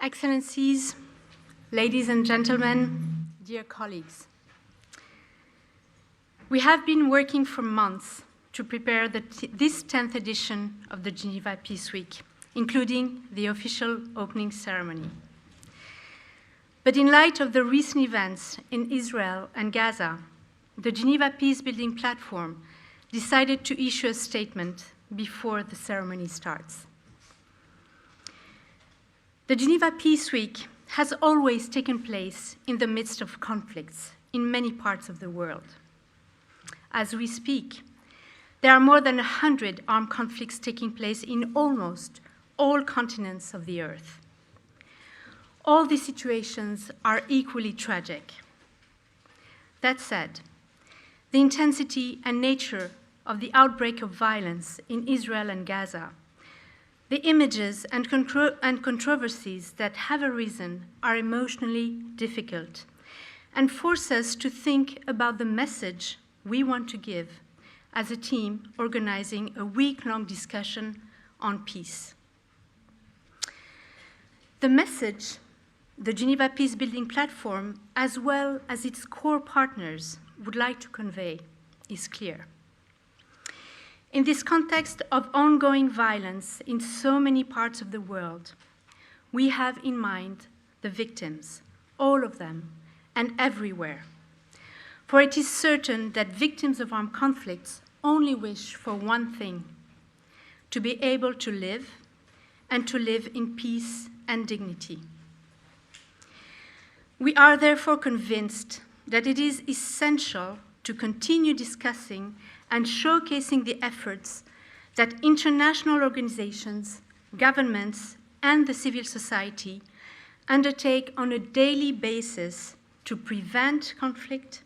Excellencies, ladies and gentlemen, dear colleagues. We have been working for months to prepare this 10th edition of the Geneva Peace Week, including the official opening ceremony. But in light of the recent events in Israel and Gaza, the Geneva Peacebuilding platform decided to issue a statement before the ceremony starts. The Geneva Peace Week has always taken place in the midst of conflicts in many parts of the world. As we speak, there are more than 100 armed conflicts taking place in almost all continents of the earth. All these situations are equally tragic. That said, the intensity and nature of the outbreak of violence in Israel and Gaza, the images and controversies that have arisen are emotionally difficult and force us to think about the message we want to give as a team organizing a week-long discussion on peace. The message the Geneva Peacebuilding platform, as well as its core partners, would like to convey is clear. In this context of ongoing violence in so many parts of the world, we have in mind the victims, all of them, and everywhere. For it is certain that victims of armed conflicts only wish for one thing: to be able to live, and to live in peace and dignity. We are therefore convinced that it is essential to continue discussing and showcasing the efforts that international organizations, governments, and the civil society undertake on a daily basis to prevent conflict,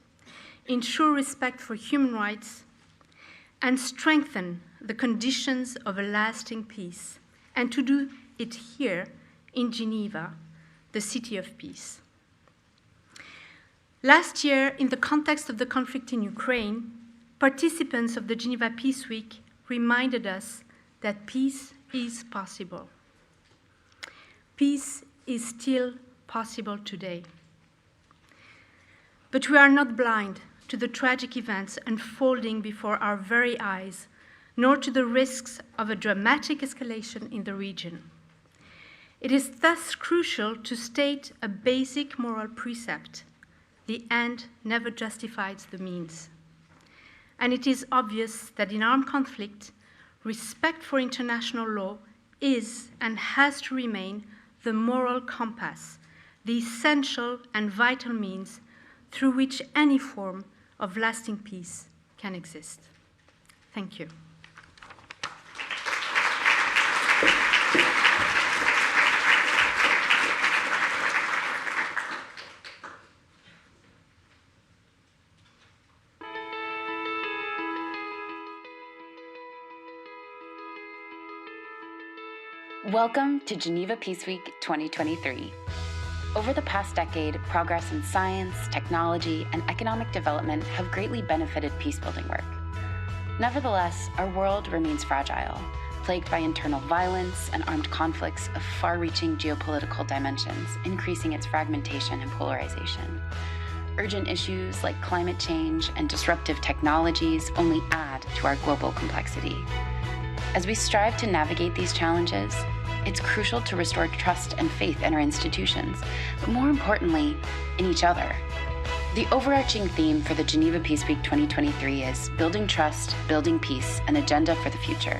ensure respect for human rights, and strengthen the conditions of a lasting peace, and to do it here in Geneva, the city of peace. Last year, in the context of the conflict in Ukraine, participants of the Geneva Peace Week reminded us that peace is possible. Peace is still possible today. But we are not blind to the tragic events unfolding before our very eyes, nor to the risks of a dramatic escalation in the region. It is thus crucial to state a basic moral precept: the end never justifies the means. And it is obvious that in armed conflict, respect for international law is and has to remain the moral compass, the essential and vital means through which any form of lasting peace can exist. Thank you. Welcome to Geneva Peace Week 2023. Over the past decade, progress in science, technology, and economic development have greatly benefited peacebuilding work. Nevertheless, our world remains fragile, plagued by internal violence and armed conflicts of far-reaching geopolitical dimensions, increasing its fragmentation and polarization. Urgent issues like climate change and disruptive technologies only add to our global complexity. As we strive to navigate these challenges, it's crucial to restore trust and faith in our institutions, but more importantly, in each other. The overarching theme for the Geneva Peace Week 2023 is Building Trust, Building Peace, an Agenda for the Future.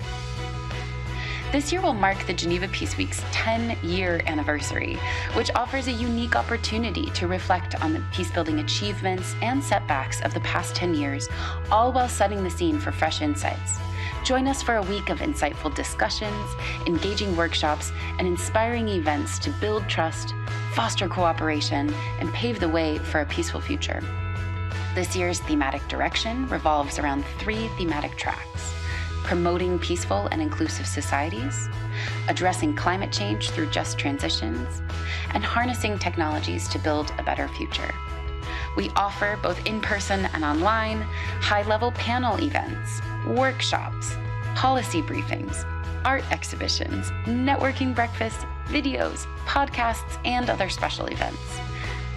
This year will mark the Geneva Peace Week's 10-year anniversary, which offers a unique opportunity to reflect on the peacebuilding achievements and setbacks of the past 10 years, all while setting the scene for fresh insights. Join us for a week of insightful discussions, engaging workshops, and inspiring events to build trust, foster cooperation, and pave the way for a peaceful future. This year's thematic direction revolves around 3 thematic tracks: promoting peaceful and inclusive societies, addressing climate change through just transitions, and harnessing technologies to build a better future. We offer both in-person and online, high-level panel events, workshops, policy briefings, art exhibitions, networking breakfasts, videos, podcasts, and other special events.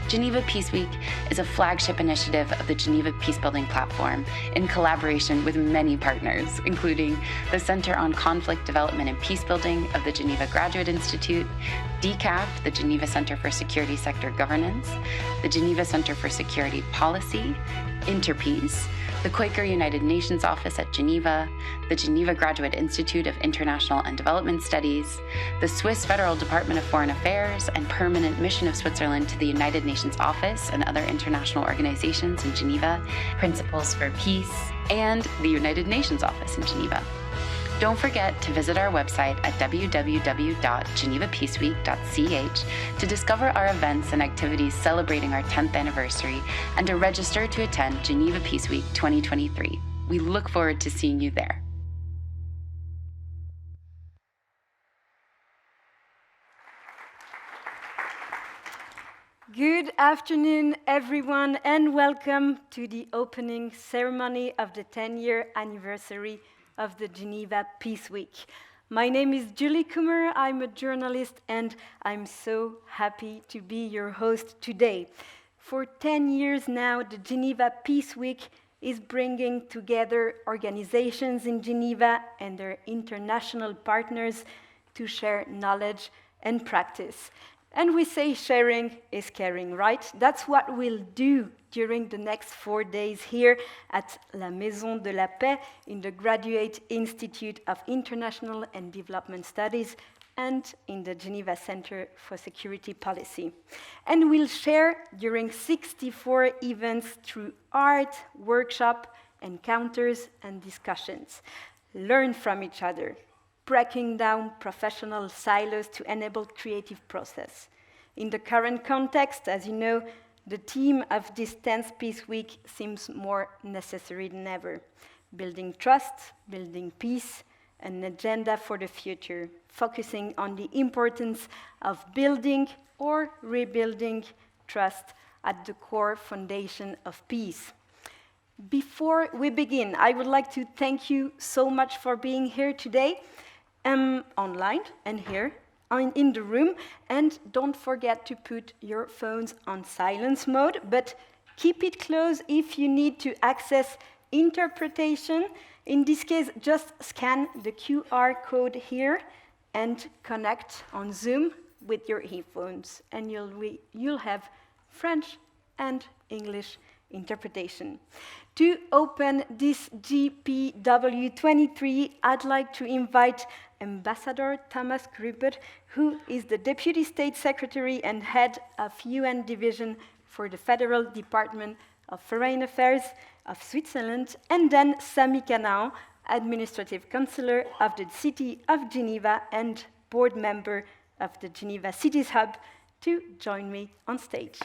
Geneva Peace Week is a flagship initiative of the Geneva Peacebuilding platform in collaboration with many partners, including the Center on Conflict Development and Peacebuilding of the Geneva Graduate Institute, DCAF, the Geneva Center for Security Sector Governance, the Geneva Center for Security Policy, Interpeace, the Quaker United Nations Office at Geneva, the Geneva Graduate Institute of International and Development Studies, the Swiss Federal Department of Foreign Affairs and Permanent Mission of Switzerland to the United Nations Office and other international organizations in Geneva, Principles for Peace, and the United Nations Office in Geneva. Don't forget to visit our website at www.genevapeaceweek.ch to discover our events and activities celebrating our 10th anniversary and to register to attend Geneva Peace Week 2023. We look forward to seeing you there. Good afternoon, everyone, and welcome to the opening ceremony of the 10-year anniversary of the Geneva Peace Week. My name is Julie Kummer. I'm a journalist, and I'm so happy to be your host today. For 10 years now, the Geneva Peace Week is bringing together organizations in Geneva and their international partners to share knowledge and practice. And we say sharing is caring, right? That's what we'll do during the next 4 days here at La Maison de la Paix in the Graduate Institute of International and Development Studies and in the Geneva Center for Security Policy. And we'll share during 64 events through art, workshop, encounters, and discussions. Learn from each other, breaking down professional silos to enable creative process. In the current context, as you know, the theme of this 10th Peace Week seems more necessary than ever. Building trust, building peace, an agenda for the future, focusing on the importance of building or rebuilding trust at the core foundation of peace. Before we begin, I would like to thank you so much for being here today. Online and here in the room, and don't forget to put your phones on silence mode, but keep it close if you need to access interpretation. In this case, just scan the QR code here and connect on Zoom with your earphones, and you'll have French and English interpretation. To open this GPW23, I'd like to invite Ambassador Thomas Gruber, who is the Deputy State Secretary and Head of UN Division for the Federal Department of Foreign Affairs of Switzerland, and then Sami Kanaan, Administrative Councillor of the City of Geneva and Board Member of the Geneva Cities Hub, to join me on stage.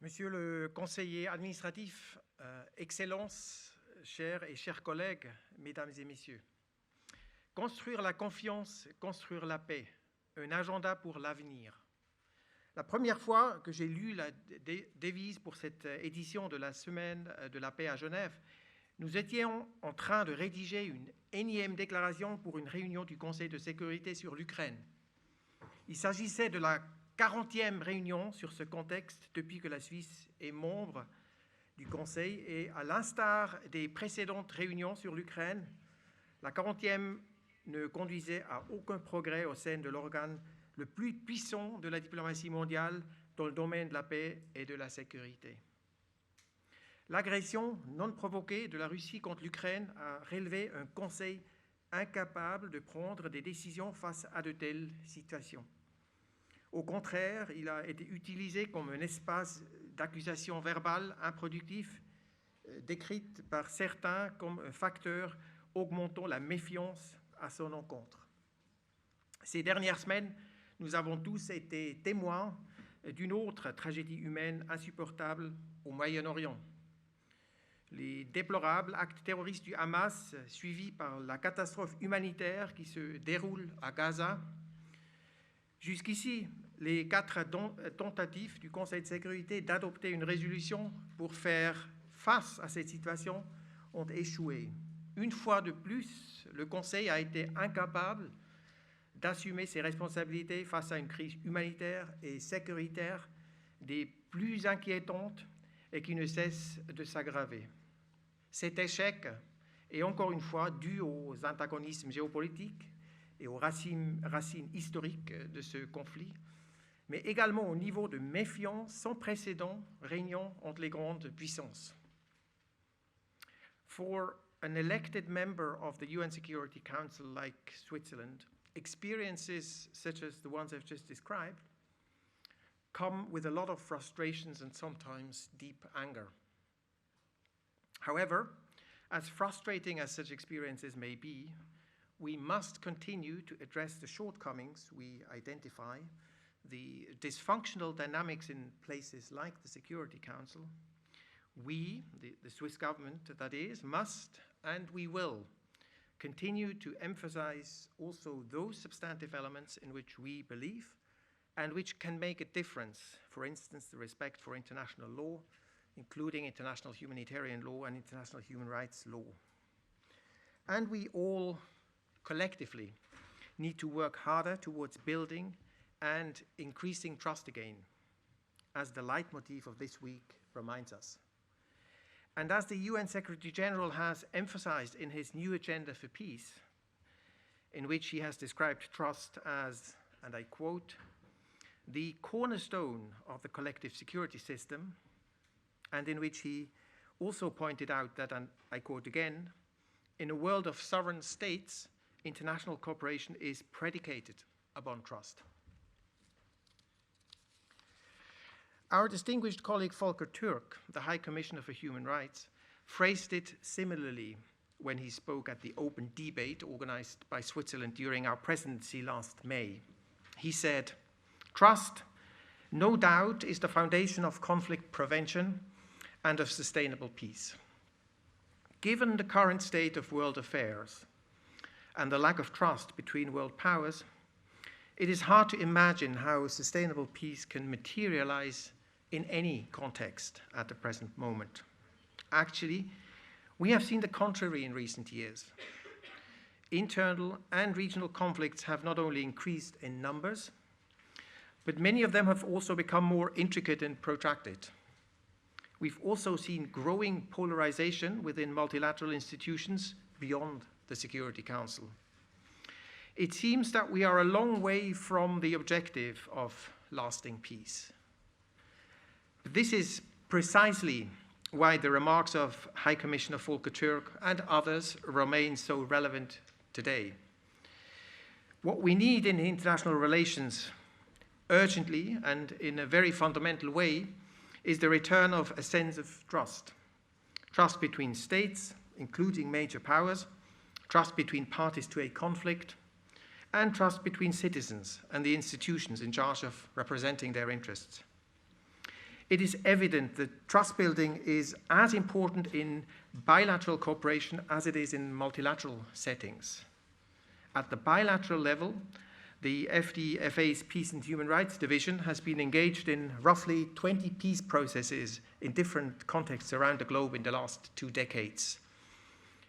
Monsieur le conseiller administratif, Excellences, chers et chers collègues, mesdames et messieurs, construire la confiance, construire la paix, un agenda pour l'avenir. La première fois que j'ai lu la devise pour cette édition de la Semaine de la paix à Genève, nous étions en train de rédiger une énième déclaration pour une réunion du Conseil de sécurité sur l'Ukraine. Il s'agissait de la 40e réunion sur ce contexte depuis que la Suisse est membre du Conseil et à l'instar des précédentes réunions sur l'Ukraine, la 40e ne conduisait à aucun progrès au sein de l'organe le plus puissant de la diplomatie mondiale dans le domaine de la paix et de la sécurité. L'agression non provoquée de la Russie contre l'Ukraine a révélé un Conseil incapable de prendre des décisions face à de telles situations. Au contraire, il a été utilisé comme un espace d'accusation verbale improductif, décrite par certains comme un facteur augmentant la méfiance à son encontre. Ces dernières semaines, nous avons tous été témoins d'une autre tragédie humaine insupportable au Moyen-Orient. Les déplorables actes terroristes du Hamas, suivis par la catastrophe humanitaire qui se déroule à Gaza. Jusqu'ici, les 4 tentatives du Conseil de sécurité d'adopter une résolution pour faire face à cette situation ont échoué. Une fois de plus, le Conseil a été incapable d'assumer ses responsabilités face à une crise humanitaire et sécuritaire des plus inquiétantes et qui ne cesse de s'aggraver. Cet échec est encore une fois dû aux antagonismes géopolitiques et aux racines historiques de ce conflit, mais également au niveau de méfiance sans précédent régnant entre les grandes puissances. For an elected member of the UN Security Council like Switzerland, experiences such as the ones I've just described come with a lot of frustrations and sometimes deep anger. However, as frustrating as such experiences may be, we must continue to address the shortcomings we identify, the dysfunctional dynamics in places like the Security Council. We, the Swiss government that is, must and we will continue to emphasize also those substantive elements in which we believe and which can make a difference. For instance, the respect for international law, including international humanitarian law and international human rights law. And we all collectively need to work harder towards building and increasing trust again, as the leitmotif of this week reminds us. And as the UN Secretary General has emphasized in his new agenda for peace, in which he has described trust as, and I quote, the cornerstone of the collective security system, and in which he also pointed out that, and I quote again, in a world of sovereign states, international cooperation is predicated upon trust. Our distinguished colleague Volker Türk, the High Commissioner for Human Rights, phrased it similarly when he spoke at the open debate organized by Switzerland during our presidency last May. He said, "Trust, no doubt, is the foundation of conflict prevention and of sustainable peace. Given the current state of world affairs and the lack of trust between world powers, it is hard to imagine how sustainable peace can materialize in any context at the present moment. Actually, we have seen the contrary in recent years. Internal and regional conflicts have not only increased in numbers, but many of them have also become more intricate and protracted. We've also seen growing polarization within multilateral institutions beyond the Security Council. It seems that we are a long way from the objective of lasting peace. But this is precisely why the remarks of High Commissioner Volker Türk and others remain so relevant today. What we need in international relations urgently and in a very fundamental way is the return of a sense of trust. Trust between states, including major powers, trust between parties to a conflict, and trust between citizens and the institutions in charge of representing their interests. It is evident that trust building is as important in bilateral cooperation as it is in multilateral settings. At the bilateral level, the FDFA's Peace and Human Rights Division has been engaged in roughly 20 peace processes in different contexts around the globe in the last 2 decades.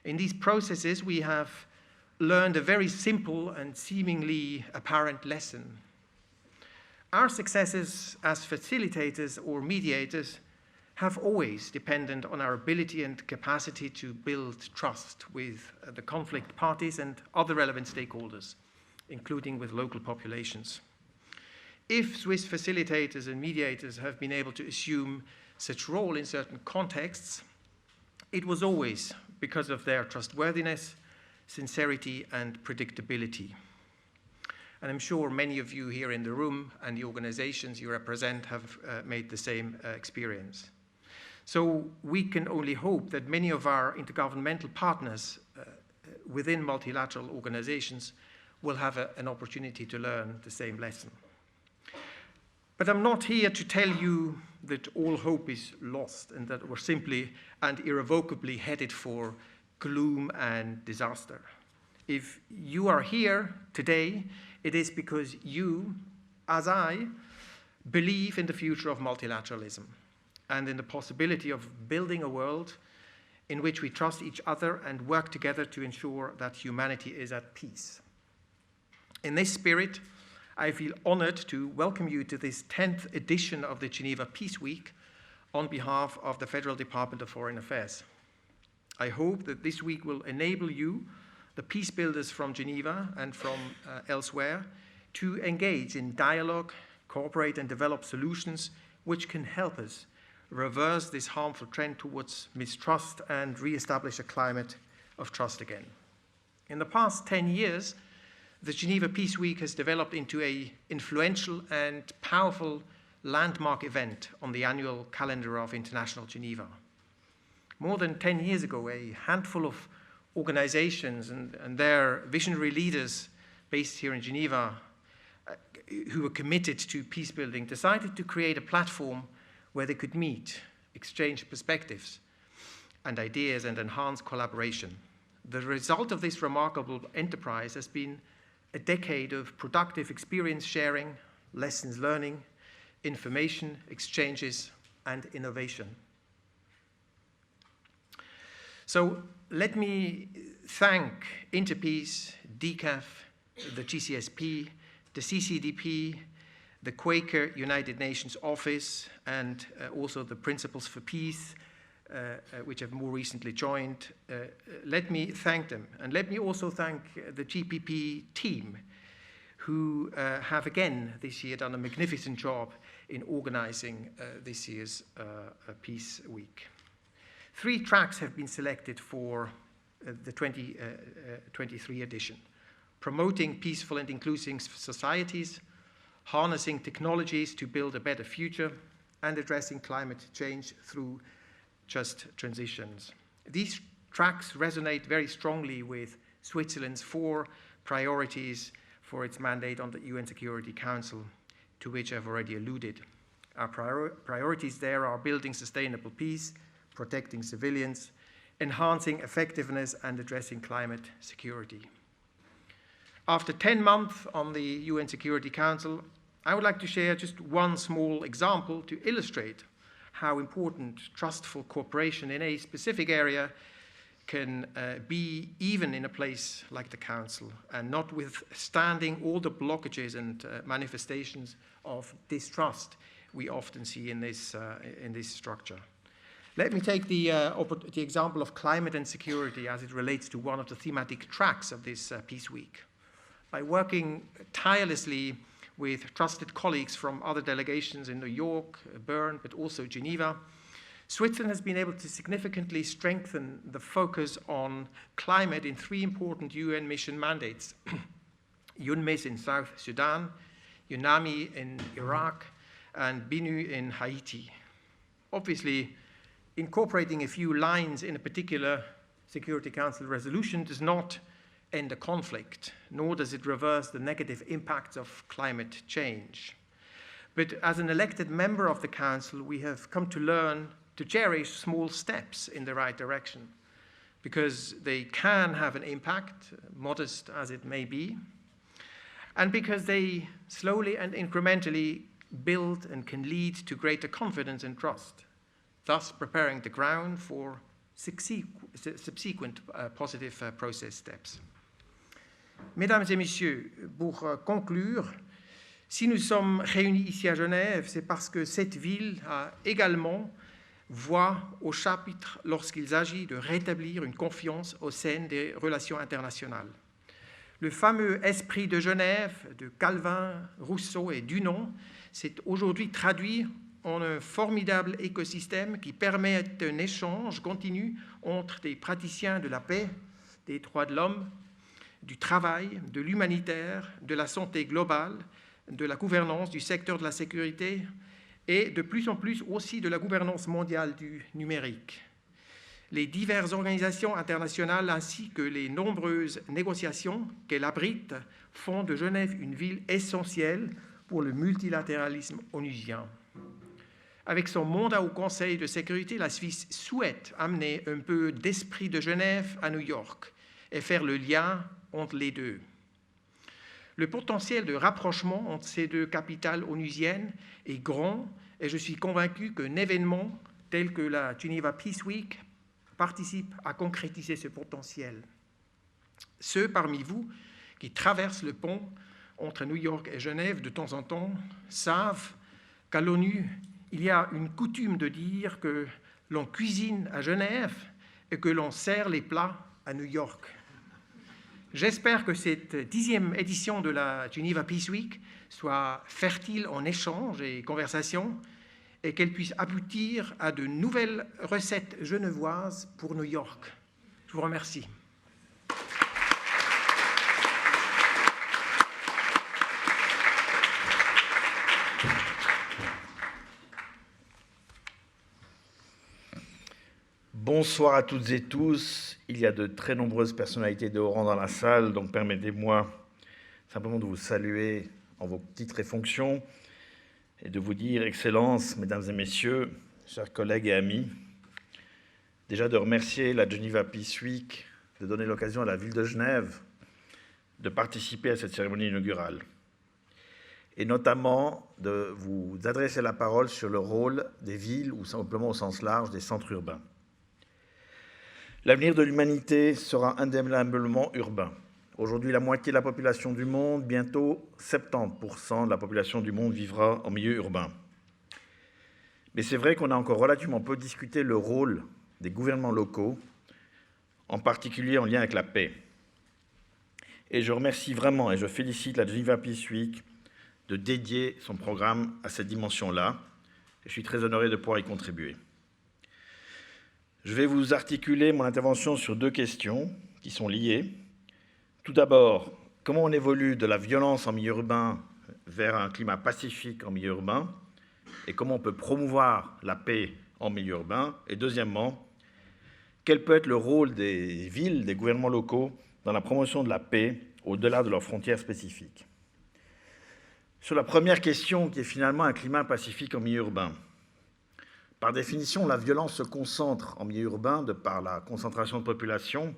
In these processes, we have learned a very simple and seemingly apparent lesson. Our successes as facilitators or mediators have always depended on our ability and capacity to build trust with the conflict parties and other relevant stakeholders, including with local populations. If Swiss facilitators and mediators have been able to assume such role in certain contexts, it was always because of their trustworthiness, sincerity, and predictability. And I'm sure many of you here in the room and the organizations you represent have made the same experience. So we can only hope that many of our intergovernmental partners within multilateral organizations will have an opportunity to learn the same lesson. But I'm not here to tell you that all hope is lost and that we're simply and irrevocably headed for gloom and disaster. If you are here today, it is because you, as I believe in the future of multilateralism and in the possibility of building a world in which we trust each other and work together to ensure that humanity is at peace. In this spirit, I feel honored to welcome you to this 10th edition of the Geneva Peace Week on behalf of the Federal Department of Foreign Affairs. I hope that this week will enable you, the peace builders from Geneva and from elsewhere, to engage in dialogue, cooperate and develop solutions which can help us reverse this harmful trend towards mistrust and re-establish a climate of trust again. In the past 10 years, the Geneva Peace Week has developed into an influential and powerful landmark event on the annual calendar of International Geneva. More than 10 years ago, a handful of organizations and their visionary leaders based here in Geneva who were committed to peace building decided to create a platform where they could meet, exchange perspectives and ideas, and enhance collaboration. The result of this remarkable enterprise has been a decade of productive experience sharing, lessons learning, information exchanges, and innovation. So let me thank Interpeace, DCAF, the GCSP, the CCDP, the Quaker United Nations Office, and also the Principles for Peace, which have more recently joined. Let me thank them. And let me also thank the GPP team, who have again this year done a magnificent job in organizing this year's Peace Week. 3 tracks have been selected for the 2023 edition: promoting peaceful and inclusive societies, harnessing technologies to build a better future, and addressing climate change through just transitions. These tracks resonate very strongly with Switzerland's 4 priorities for its mandate on the UN Security Council, to which I've already alluded. Our priorities there are building sustainable peace, protecting civilians, enhancing effectiveness, and addressing climate security. After 10 months on the UN Security Council, I would like to share just one small example to illustrate how important trustful cooperation in a specific area can be, even in a place like the Council, and notwithstanding all the blockages and manifestations of distrust we often see in this structure. Let me take the example of climate and security as it relates to one of the thematic tracks of this Peace Week. By working tirelessly with trusted colleagues from other delegations in New York, Bern, but also Geneva, Switzerland has been able to significantly strengthen the focus on climate in 3 important UN mission mandates: UNMISS in South Sudan, UNAMI in Iraq, and BINU in Haiti. Obviously, incorporating a few lines in a particular Security Council resolution does not end a conflict, nor does it reverse the negative impacts of climate change. But as an elected member of the Council, we have come to learn to cherish small steps in the right direction, because they can have an impact, modest as it may be, and because they slowly and incrementally build and can lead to greater confidence and trust, thus preparing the ground for subsequent positive process steps. Mesdames et messieurs, pour conclure, si nous sommes réunis ici à Genève, c'est parce que cette ville a également voix au chapitre lorsqu'il s'agit de rétablir une confiance au sein des relations internationales. Le fameux esprit de Genève de Calvin, Rousseau et Dunon s'est aujourd'hui traduit en un formidable écosystème qui permet un échange continu entre des praticiens de la paix, des droits de l'homme, du travail, de l'humanitaire, de la santé globale, de la gouvernance du secteur de la sécurité et de plus en plus aussi de la gouvernance mondiale du numérique. Les diverses organisations internationales ainsi que les nombreuses négociations qu'elle abrite font de Genève une ville essentielle pour le multilatéralisme onusien. Avec son mandat au Conseil de sécurité, la Suisse souhaite amener un peu d'esprit de Genève à New York et faire le lien entre les deux. Le potentiel de rapprochement entre ces deux capitales onusiennes est grand et je suis convaincu qu'un événement tel que la Geneva Peace Week participe à concrétiser ce potentiel. Ceux parmi vous qui traversent le pont entre New York et Genève de temps en temps savent qu'à l'ONU, il y a une coutume de dire que l'on cuisine à Genève et que l'on sert les plats à New York. J'espère que cette 10e édition de la Geneva Peace Week soit fertile en échanges et conversations et qu'elle puisse aboutir à de nouvelles recettes genevoises pour New York. Je vous remercie. Bonsoir à toutes et tous. Il y a de très nombreuses personnalités de haut rang dans la salle, donc permettez-moi simplement de vous saluer en vos titres et fonctions et de vous dire, Excellences, Mesdames et Messieurs, chers collègues et amis, déjà de remercier la Geneva Peace Week de donner l'occasion à la ville de Genève de participer à cette cérémonie inaugurale et notamment de vous adresser la parole sur le rôle des villes ou simplement au sens large des centres urbains. L'avenir de l'humanité sera indéniablement urbain. Aujourd'hui, la moitié de la population du monde, bientôt 70% de la population du monde vivra en milieu urbain. Mais c'est vrai qu'on a encore relativement peu discuté le rôle des gouvernements locaux, en particulier en lien avec la paix. Et je remercie vraiment et je félicite la Geneva Peace Week de dédier son programme à cette dimension-là. Et je suis très honoré de pouvoir y contribuer. Je vais vous articuler mon intervention sur deux questions qui sont liées. Tout d'abord, comment on évolue de la violence en milieu urbain vers un climat pacifique en milieu urbain et comment on peut promouvoir la paix en milieu urbain. Et deuxièmement, quel peut être le rôle des villes, des gouvernements locaux dans la promotion de la paix au-delà de leurs frontières spécifiques. Sur la première question, qui est finalement un climat pacifique en milieu urbain, par définition, la violence se concentre en milieu urbain de par la concentration de population,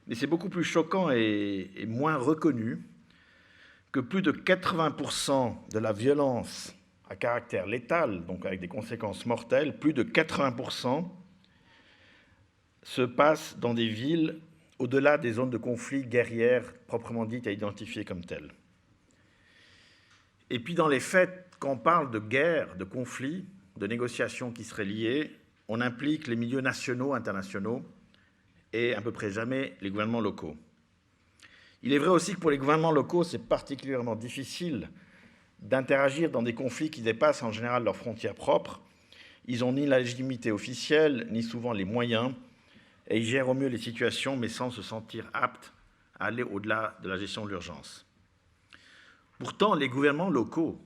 mais c'est beaucoup plus choquant et moins reconnu que plus de 80% de la violence à caractère létal, donc avec des conséquences mortelles, plus de 80% se passe dans des villes au-delà des zones de conflit guerrières proprement dites et identifiées comme telles. Et puis dans les faits, quand on parle de guerre, de conflit, de négociations qui seraient liées, on implique les milieux nationaux, internationaux, et à peu près jamais les gouvernements locaux. Il est vrai aussi que pour les gouvernements locaux, c'est particulièrement difficile d'interagir dans des conflits qui dépassent en général leurs frontières propres. Ils n'ont ni la légitimité officielle, ni souvent les moyens, et ils gèrent au mieux les situations, mais sans se sentir aptes à aller au-delà de la gestion de l'urgence. Pourtant, les gouvernements locaux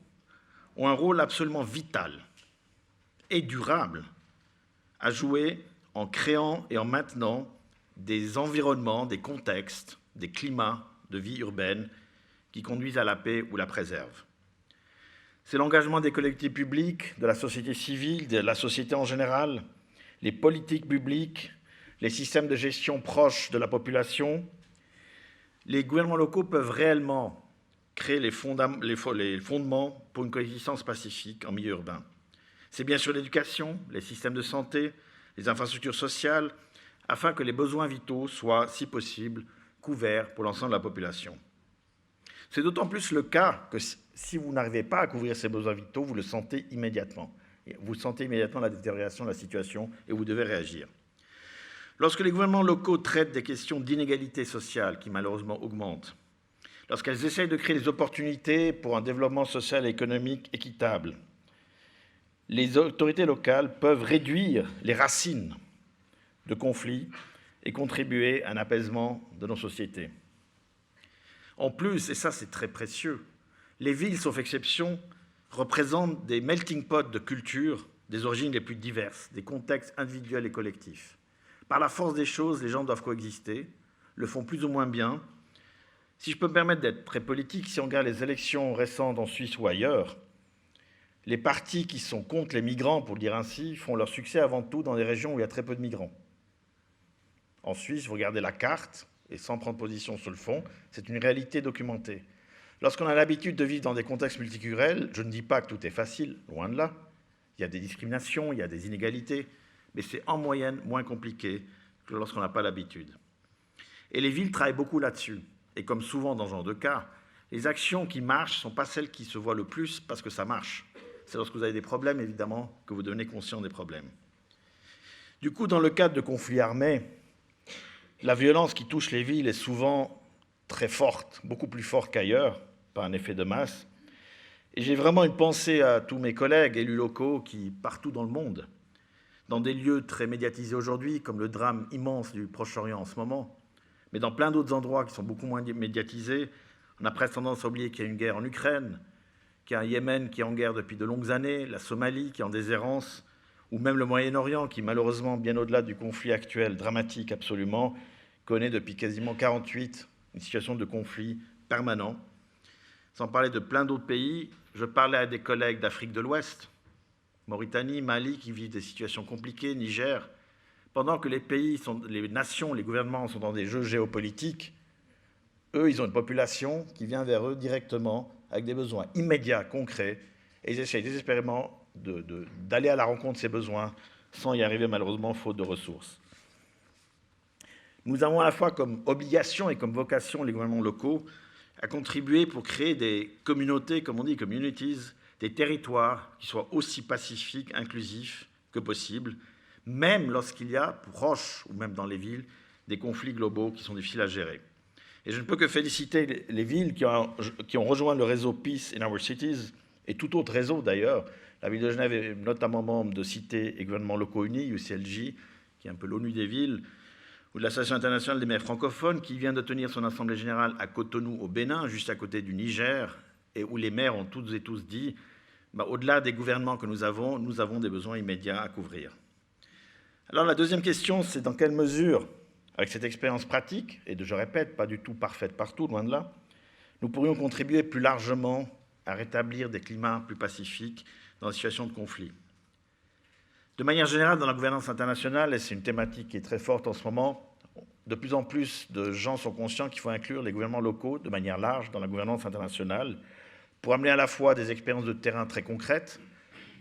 ont un rôle absolument vital et durable à jouer en créant et en maintenant des environnements, des contextes, des climats de vie urbaine qui conduisent à la paix ou la préservent. C'est l'engagement des collectivités publiques, de la société civile, de la société en général, les politiques publiques, les systèmes de gestion proches de la population. Les gouvernements locaux peuvent réellement créer les fondements pour une coexistence pacifique en milieu urbain. C'est bien sûr l'éducation, les systèmes de santé, les infrastructures sociales, afin que les besoins vitaux soient, si possible, couverts pour l'ensemble de la population. C'est d'autant plus le cas que si vous n'arrivez pas à couvrir ces besoins vitaux, vous le sentez immédiatement. Vous sentez immédiatement la détérioration de la situation et vous devez réagir. Lorsque les gouvernements locaux traitent des questions d'inégalité sociale qui malheureusement augmentent, lorsqu'elles essayent de créer des opportunités pour un développement social et économique équitable, les autorités locales peuvent réduire les racines de conflits et contribuer à un apaisement de nos sociétés. En plus, et ça c'est très précieux, les villes, sauf exception, représentent des melting pots de cultures des origines les plus diverses, des contextes individuels et collectifs. Par la force des choses, les gens doivent coexister, le font plus ou moins bien. Si je peux me permettre d'être très politique, si on regarde les élections récentes en Suisse ou ailleurs, les partis qui sont contre les migrants, pour le dire ainsi, font leur succès avant tout dans des régions où il y a très peu de migrants. En Suisse, vous regardez la carte, et sans prendre position sur le fond, c'est une réalité documentée. Lorsqu'on a l'habitude de vivre dans des contextes multiculturels, je ne dis pas que tout est facile, loin de là. Il y a des discriminations, il y a des inégalités, mais c'est en moyenne moins compliqué que lorsqu'on n'a pas l'habitude. Et les villes travaillent beaucoup là-dessus. Et comme souvent dans ce genre de cas, les actions qui marchent ne sont pas celles qui se voient le plus parce que ça marche. C'est lorsque vous avez des problèmes, évidemment, que vous devenez conscient des problèmes. Du coup, dans le cadre de conflits armés, la violence qui touche les villes est souvent très forte, beaucoup plus forte qu'ailleurs, par un effet de masse. Et j'ai vraiment une pensée à tous mes collègues élus locaux qui, partout dans le monde, dans des lieux très médiatisés aujourd'hui, comme le drame immense du Proche-Orient en ce moment, mais dans plein d'autres endroits qui sont beaucoup moins médiatisés, on a presque tendance à oublier qu'il y a une guerre en Ukraine, qu'il y a un Yémen qui est en guerre depuis de longues années, la Somalie qui est en déshérence, ou même le Moyen-Orient qui, malheureusement, bien au-delà du conflit actuel, dramatique absolument, connaît depuis quasiment 1948 une situation de conflit permanent. Sans parler de plein d'autres pays, je parlais à des collègues d'Afrique de l'Ouest, Mauritanie, Mali, qui vivent des situations compliquées, Niger, pendant que les pays, les nations, les gouvernements sont dans des jeux géopolitiques, eux, ils ont une population qui vient vers eux directement avec des besoins immédiats, concrets, et ils essayent désespérément d'aller à la rencontre de ces besoins sans y arriver malheureusement faute de ressources. Nous avons à la fois comme obligation et comme vocation les gouvernements locaux à contribuer pour créer des communautés, comme on dit, communities, des territoires qui soient aussi pacifiques, inclusifs que possible, même lorsqu'il y a, proche ou même dans les villes, des conflits globaux qui sont difficiles à gérer. Et je ne peux que féliciter les villes qui ont rejoint le réseau Peace in Our Cities, et tout autre réseau d'ailleurs. La ville de Genève est notamment membre de Cités et gouvernements locaux unis, UCLJ, qui est un peu l'ONU des villes, ou de l'Association internationale des maires francophones, qui vient de tenir son assemblée générale à Cotonou, au Bénin, juste à côté du Niger, et où les maires ont toutes et tous dit, au-delà des gouvernements que nous avons des besoins immédiats à couvrir. Alors la deuxième question, c'est dans quelle mesure, avec cette expérience pratique, et je répète, pas du tout parfaite partout, loin de là, nous pourrions contribuer plus largement à rétablir des climats plus pacifiques dans des situations de conflit. De manière générale, dans la gouvernance internationale, et c'est une thématique qui est très forte en ce moment, de plus en plus de gens sont conscients qu'il faut inclure les gouvernements locaux de manière large dans la gouvernance internationale pour amener à la fois des expériences de terrain très concrètes.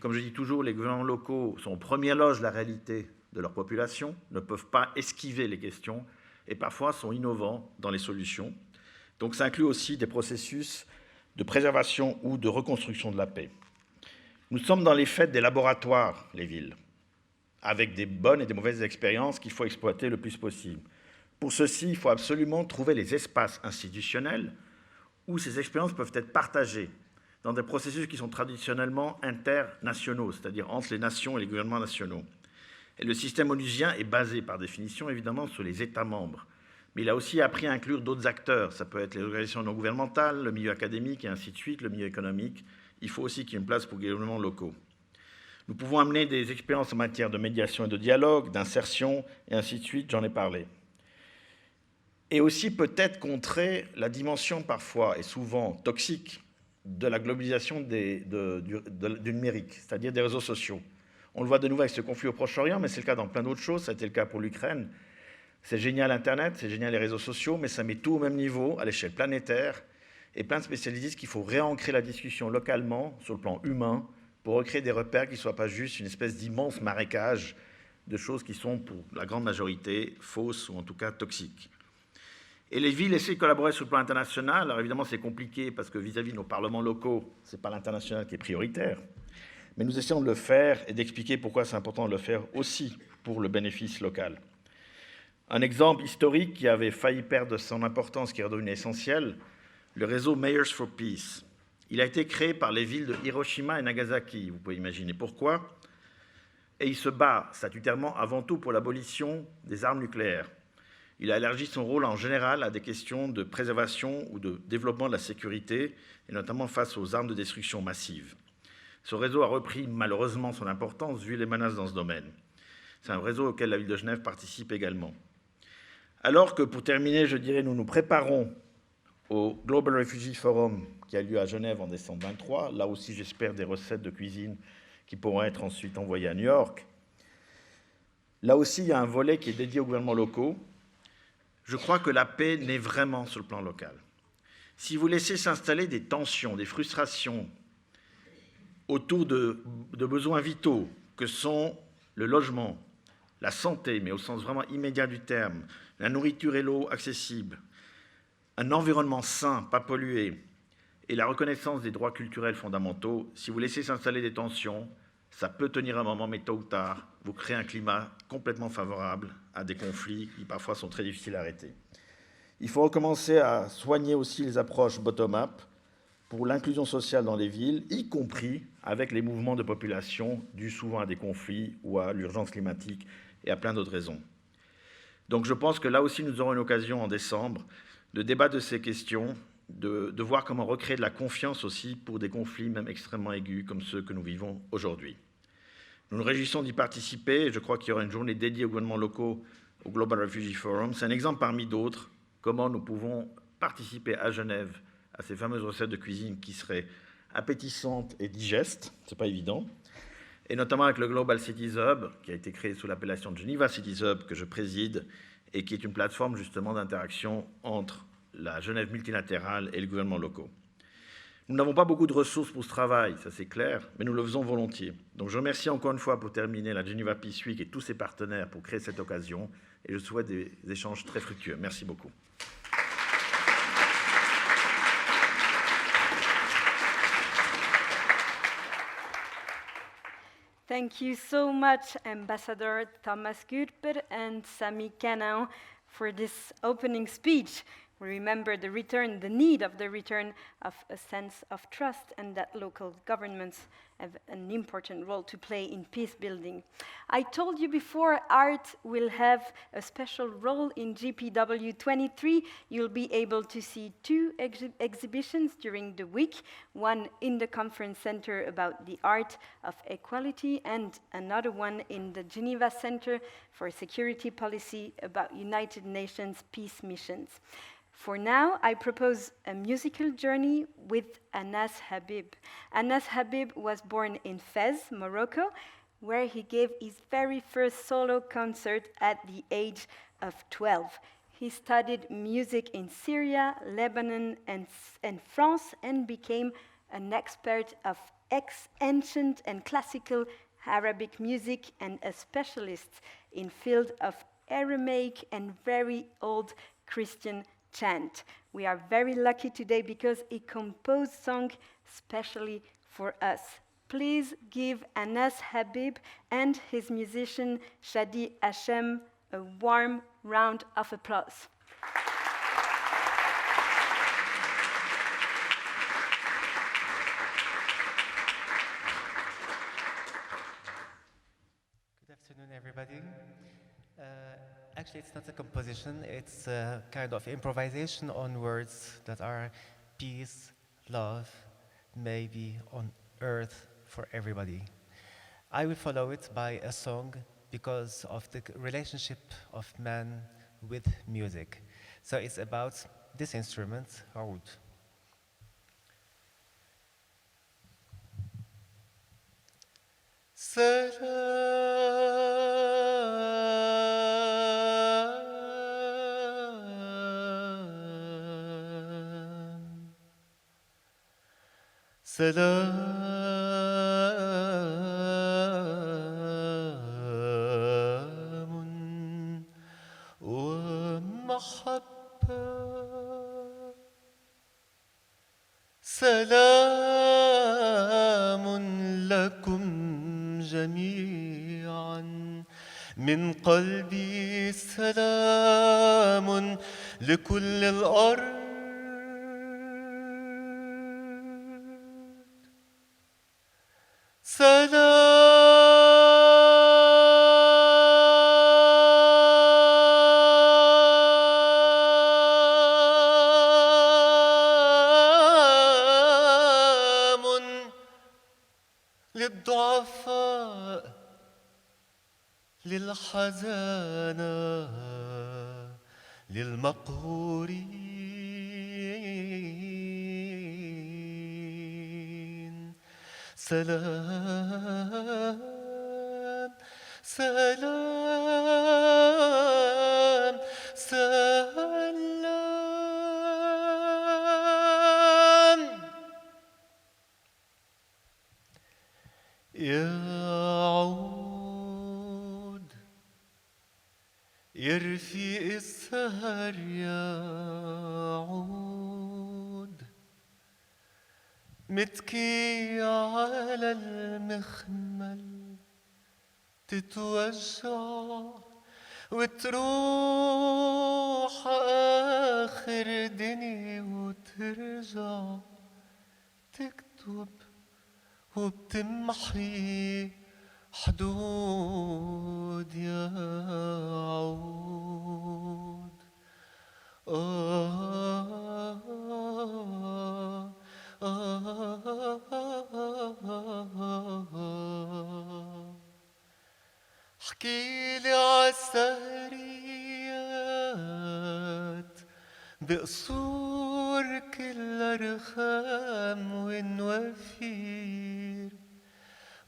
Comme je dis toujours, les gouvernements locaux sont aux premières loges de la réalité de leur population, ne peuvent pas esquiver les questions et parfois sont innovants dans les solutions. Donc ça inclut aussi des processus de préservation ou de reconstruction de la paix. Nous sommes dans les faits des laboratoires, les villes, avec des bonnes et des mauvaises expériences qu'il faut exploiter le plus possible. Pour ceci, il faut absolument trouver les espaces institutionnels où ces expériences peuvent être partagées dans des processus qui sont traditionnellement internationaux, c'est-à-dire entre les nations et les gouvernements nationaux. Et le système onusien est basé, par définition, évidemment, sur les États membres. Mais il a aussi appris à inclure d'autres acteurs. Ça peut être les organisations non gouvernementales, le milieu académique et ainsi de suite, le milieu économique. Il faut aussi qu'il y ait une place pour les gouvernements locaux. Nous pouvons amener des expériences en matière de médiation et de dialogue, d'insertion, et ainsi de suite, j'en ai parlé. Et aussi peut-être contrer la dimension parfois et souvent toxique de la globalisation du numérique, c'est-à-dire des réseaux sociaux. On le voit de nouveau avec ce conflit au Proche-Orient, mais c'est le cas dans plein d'autres choses, ça a été le cas pour l'Ukraine. C'est génial Internet, c'est génial les réseaux sociaux, mais ça met tout au même niveau, à l'échelle planétaire, et plein de spécialistes disent qu'il faut réancrer la discussion localement, sur le plan humain, pour recréer des repères qui ne soient pas juste une espèce d'immense marécage de choses qui sont, pour la grande majorité, fausses ou en tout cas toxiques. Et les villes essaient de collaborer sur le plan international. Alors évidemment, c'est compliqué parce que vis-à-vis de nos parlements locaux, ce n'est pas l'international qui est prioritaire. Mais nous essayons de le faire et d'expliquer pourquoi c'est important de le faire aussi pour le bénéfice local. Un exemple historique qui avait failli perdre son importance, qui est redevenu essentiel, le réseau Mayors for Peace. Il a été créé par les villes de Hiroshima et Nagasaki, vous pouvez imaginer pourquoi. Et il se bat statutairement avant tout pour l'abolition des armes nucléaires. Il a élargi son rôle en général à des questions de préservation ou de développement de la sécurité, et notamment face aux armes de destruction massive. Ce réseau a repris malheureusement son importance vu les menaces dans ce domaine. C'est un réseau auquel la ville de Genève participe également. Alors que, pour terminer, je dirais, nous nous préparons au Global Refugee Forum qui a lieu à Genève en décembre 2023. Là aussi, j'espère des recettes de cuisine qui pourront être ensuite envoyées à New York. Là aussi, il y a un volet qui est dédié aux gouvernements locaux. Je crois que la paix naît vraiment sur le plan local. Si vous laissez s'installer des tensions, des frustrations autour de besoins vitaux que sont le logement, la santé, mais au sens vraiment immédiat du terme, la nourriture et l'eau accessibles, un environnement sain, pas pollué, et la reconnaissance des droits culturels fondamentaux, si vous laissez s'installer des tensions, ça peut tenir un moment, mais tôt ou tard, vous créez un climat complètement favorable à des conflits qui parfois sont très difficiles à arrêter. Il faut recommencer à soigner aussi les approches bottom-up pour l'inclusion sociale dans les villes, y compris avec les mouvements de population dus souvent à des conflits ou à l'urgence climatique et à plein d'autres raisons. Donc je pense que là aussi nous aurons une occasion en décembre de débattre de ces questions, de voir comment recréer de la confiance aussi pour des conflits même extrêmement aigus comme ceux que nous vivons aujourd'hui. Nous nous réjouissons d'y participer et je crois qu'il y aura une journée dédiée aux gouvernements locaux au Global Refugee Forum. C'est un exemple parmi d'autres comment nous pouvons participer à Genève à ces fameuses recettes de cuisine qui seraient appétissantes et digestes, c'est pas évident, et notamment avec le Global Cities Hub qui a été créé sous l'appellation de Geneva Cities Hub que je préside et qui est une plateforme justement d'interaction entre la Genève multilatérale et les gouvernements locaux. Nous n'avons pas beaucoup de ressources pour ce travail, ça c'est clair, mais nous le faisons volontiers. Donc je remercie encore une fois pour terminer la Geneva Peace Week et tous ses partenaires pour créer cette occasion et je souhaite des échanges très fructueux. Merci beaucoup. Thank you so much, Ambassador Thomas Gutper and Sami Kanao, for this opening speech. We remember the need of the return of a sense of trust and that local governments have an important role to play in peace building. I told you before, art will have a special role in GPW 23. You'll be able to see two exhibitions during the week, one in the conference center about the art of equality and another one in the Geneva Center for Security Policy about United Nations peace missions. For now, I propose a musical journey with Anas Habib. Anas Habib was born in Fez, Morocco, where he gave his very first solo concert at the age of 12. He studied music in Syria, Lebanon, and France, and became an expert of ancient and classical Arabic music and a specialist in field of Aramaic and very old Christian chant. We are very lucky today because he composed song specially for us. Please give Anas Habib and his musician Shadi Hashem a warm round of applause. Good afternoon, everybody. Actually, it's not a composition, it's a kind of improvisation on words that are peace, love, maybe on earth for everybody. I will follow it by a song because of the relationship of man with music. So it's about this instrument, oud. سلام ومحبة سلام لكم جميعا من قلبي سلام لكل الأرض سلام للضعفاء للحزانة للمقهورين سلام سلام سلام يعود يرفيق السهر يعود متكي على المخمل تتوجع وتروح آخر دنيا وترجع تكتب وبتمحي حدود يعود حكيلي عالسهريات بقصور كلها رخام ونوافير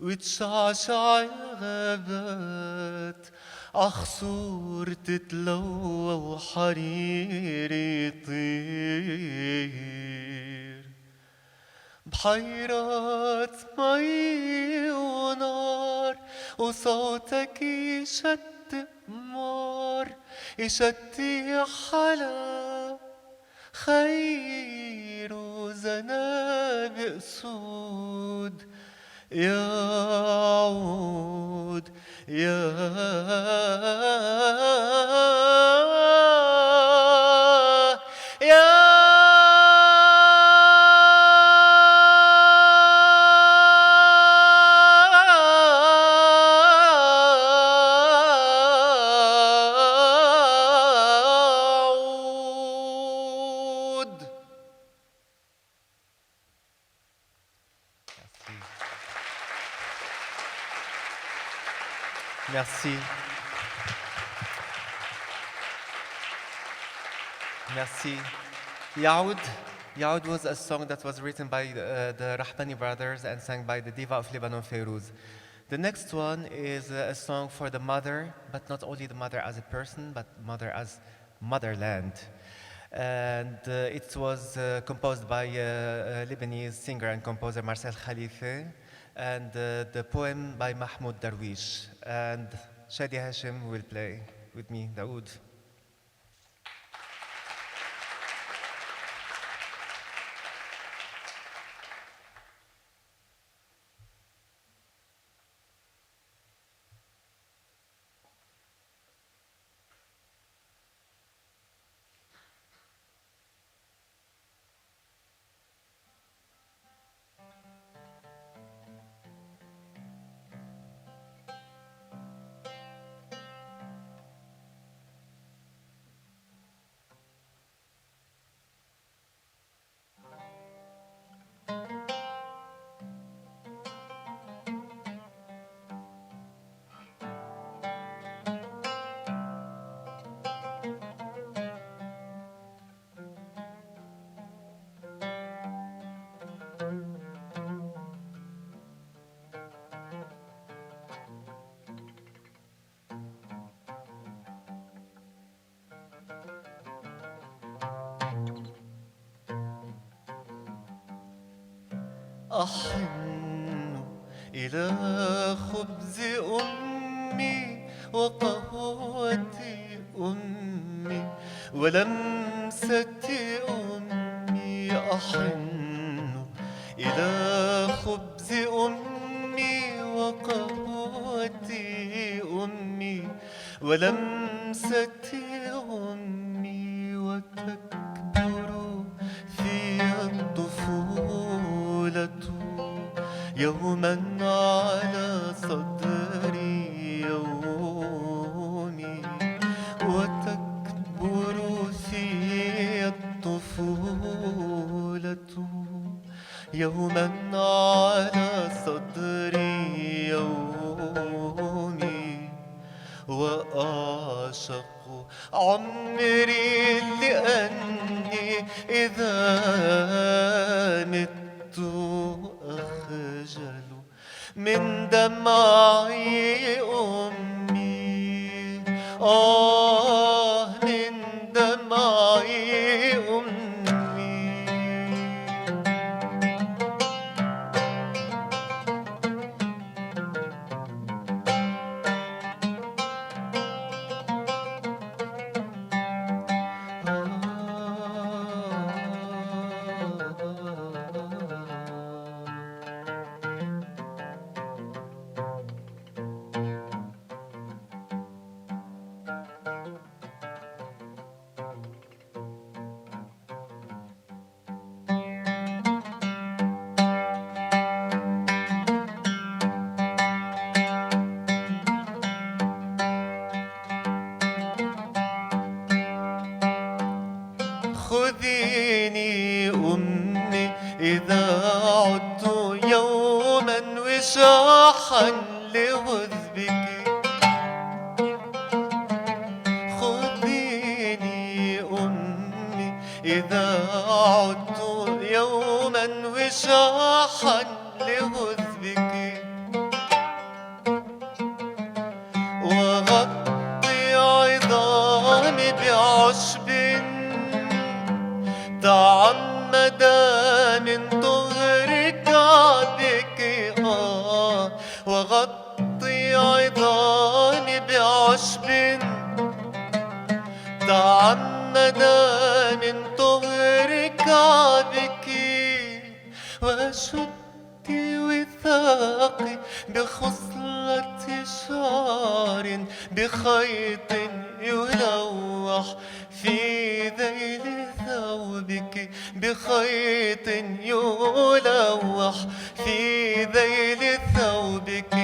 وتشعشع الغابات عخصور تتلوى وحرير يطير بحيرات مي ونار وصوتك يشتق نار يشتي حلا خير وزنابق سود يعود Merci. Merci. Yaoud was a song that was written by the Rahbani brothers and sang by the Diva of Lebanon, Fayrouz. The next one is a song for the mother, but not only the mother as a person, but mother as motherland. And it was composed by Lebanese singer and composer Marcel Khalife, and the poem by Mahmoud Darwish. And Shadi Hashim will play with me, the oud. أحن إلى خبز أمي وقهوة أمي ولمسة أمي. أحن إلى خبز أمي وقهوة أمي ولمسة أمي وتكبر في الطفولة يوما على صدري يومي وتكبر في الطفولة يوما على صدري يومي وأعشق عمري لأني إذا مت أخجل من دمعي أمي. من دمعي أمي. عدت يوما وشاحا لغذبك خذيني أمي إذا عدت يوما وشاحا لغذبك وغطي عظامي بعشب تعمد من طهر كعبك وغطي عظامي بعشب تعمد من طهر كعبك وشدي وثاقي بخصلة شعر بخيط يلوح في ذيل ثوبك بخيط يلوح في ذيل ثوبك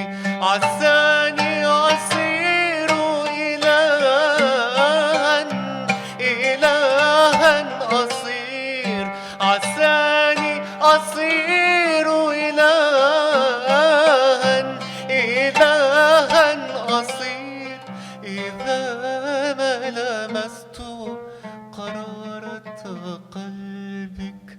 عساني أصير إلها أصير عساني أصير إلها أصير إذا ما لمست قرارة قلبك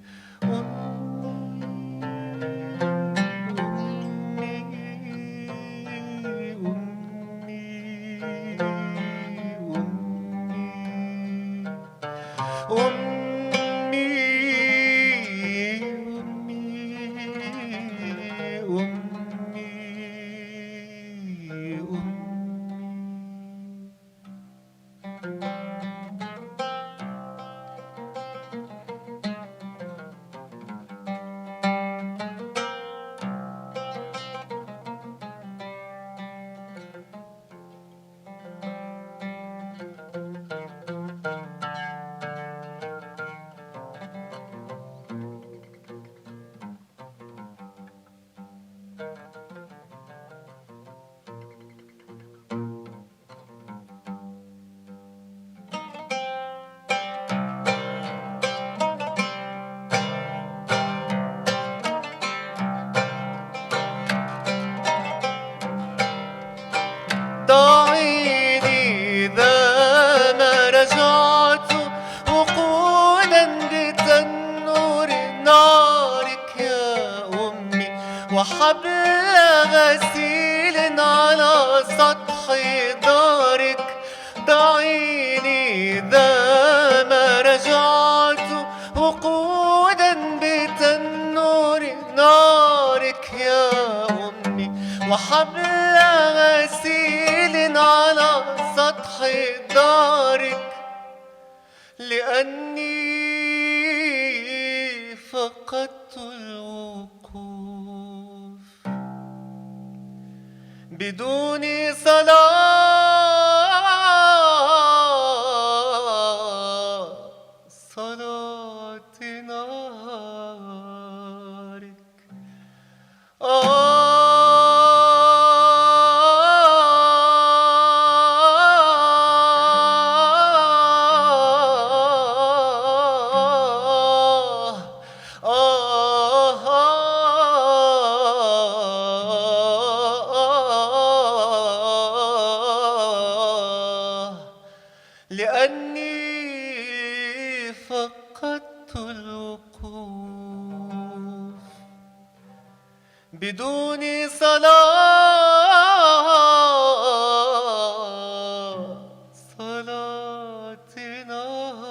دعيني إذا ما رجعت وقودا بتنور نارك يا أمي وحبل غسيل على سطح دارك دعيني إذا ما رجعت وقودا بتنور نارك يا أمي وحبل غسيل على سطح دارك لأني فقدت الوقوف بدون صلاة نارك لأني فقدت الوقوف بدون صلاة نارك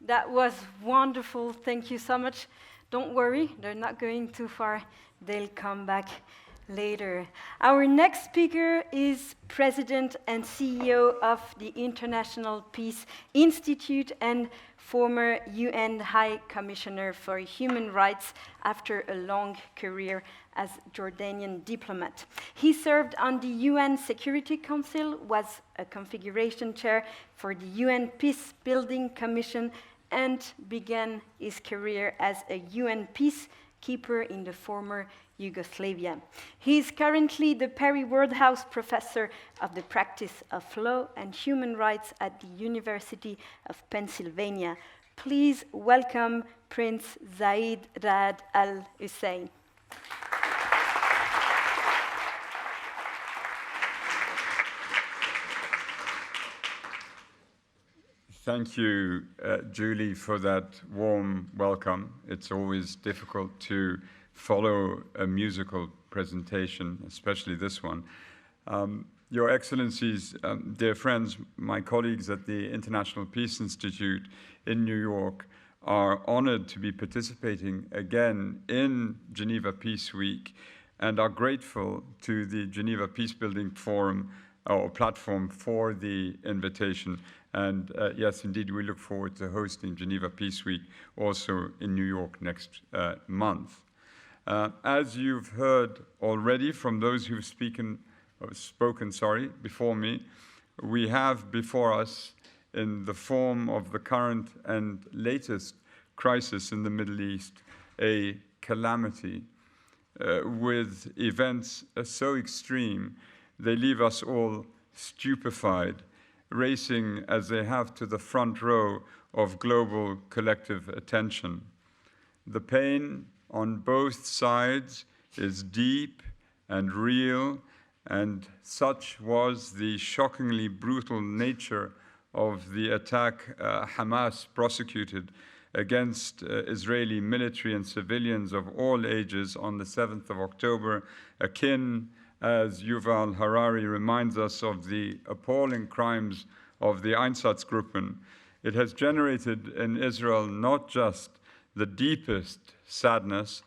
That was wonderful. Thank you so much. Don't worry, they're not going too far. They'll come back later. Our next speaker is President and CEO of the International Peace Institute and former UN High Commissioner for Human Rights after a long career as Jordanian diplomat. He served on the UN Security Council, was a configuration chair for the UN Peacebuilding Commission, and began his career as a UN peacekeeper in the former Yugoslavia. He is currently the Perry Wardhouse Professor of the Practice of Law and Human Rights at the University of Pennsylvania. Please welcome Prince Zayed Raad Al Hussein. Thank you, Julie, for that warm welcome. It's always difficult to follow a musical presentation, especially this one. Your Excellencies, dear friends, my colleagues at the International Peace Institute in New York are honored to be participating again in Geneva Peace Week and are grateful to the Geneva Peacebuilding Forum or platform for the invitation. And yes, indeed, we look forward to hosting Geneva Peace Week also in New York next month. As you've heard already from those who've spoken before me, we have before us, in the form of the current and latest crisis in the Middle East, a calamity with events so extreme, they leave us all stupefied, racing as they have to the front row of global collective attention. The pain on both sides is deep and real, and such was the shockingly brutal nature of the attack Hamas prosecuted against Israeli military and civilians of all ages on the 7th of October, akin, as Yuval Harari reminds us, of the appalling crimes of the Einsatzgruppen. It has generated in Israel not just the deepest sadness,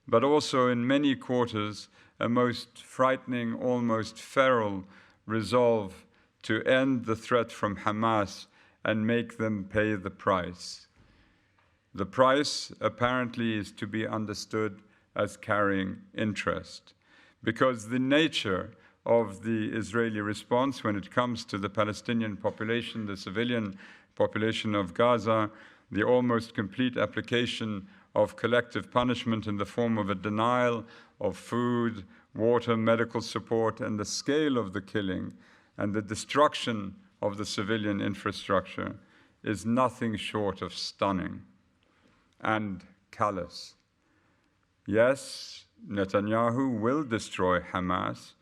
but also in many quarters a most frightening, almost feral resolve to end the threat from Hamas and make them pay the price. The price apparently is to be understood as carrying interest, because the nature of the Israeli response when it comes to the Palestinian population, the civilian population of Gaza, the almost complete application of collective punishment in the form of a denial of food, water, medical support, and the scale of the killing and the destruction of the civilian infrastructure is nothing short of stunning and callous. Yes, Netanyahu will destroy Hamas,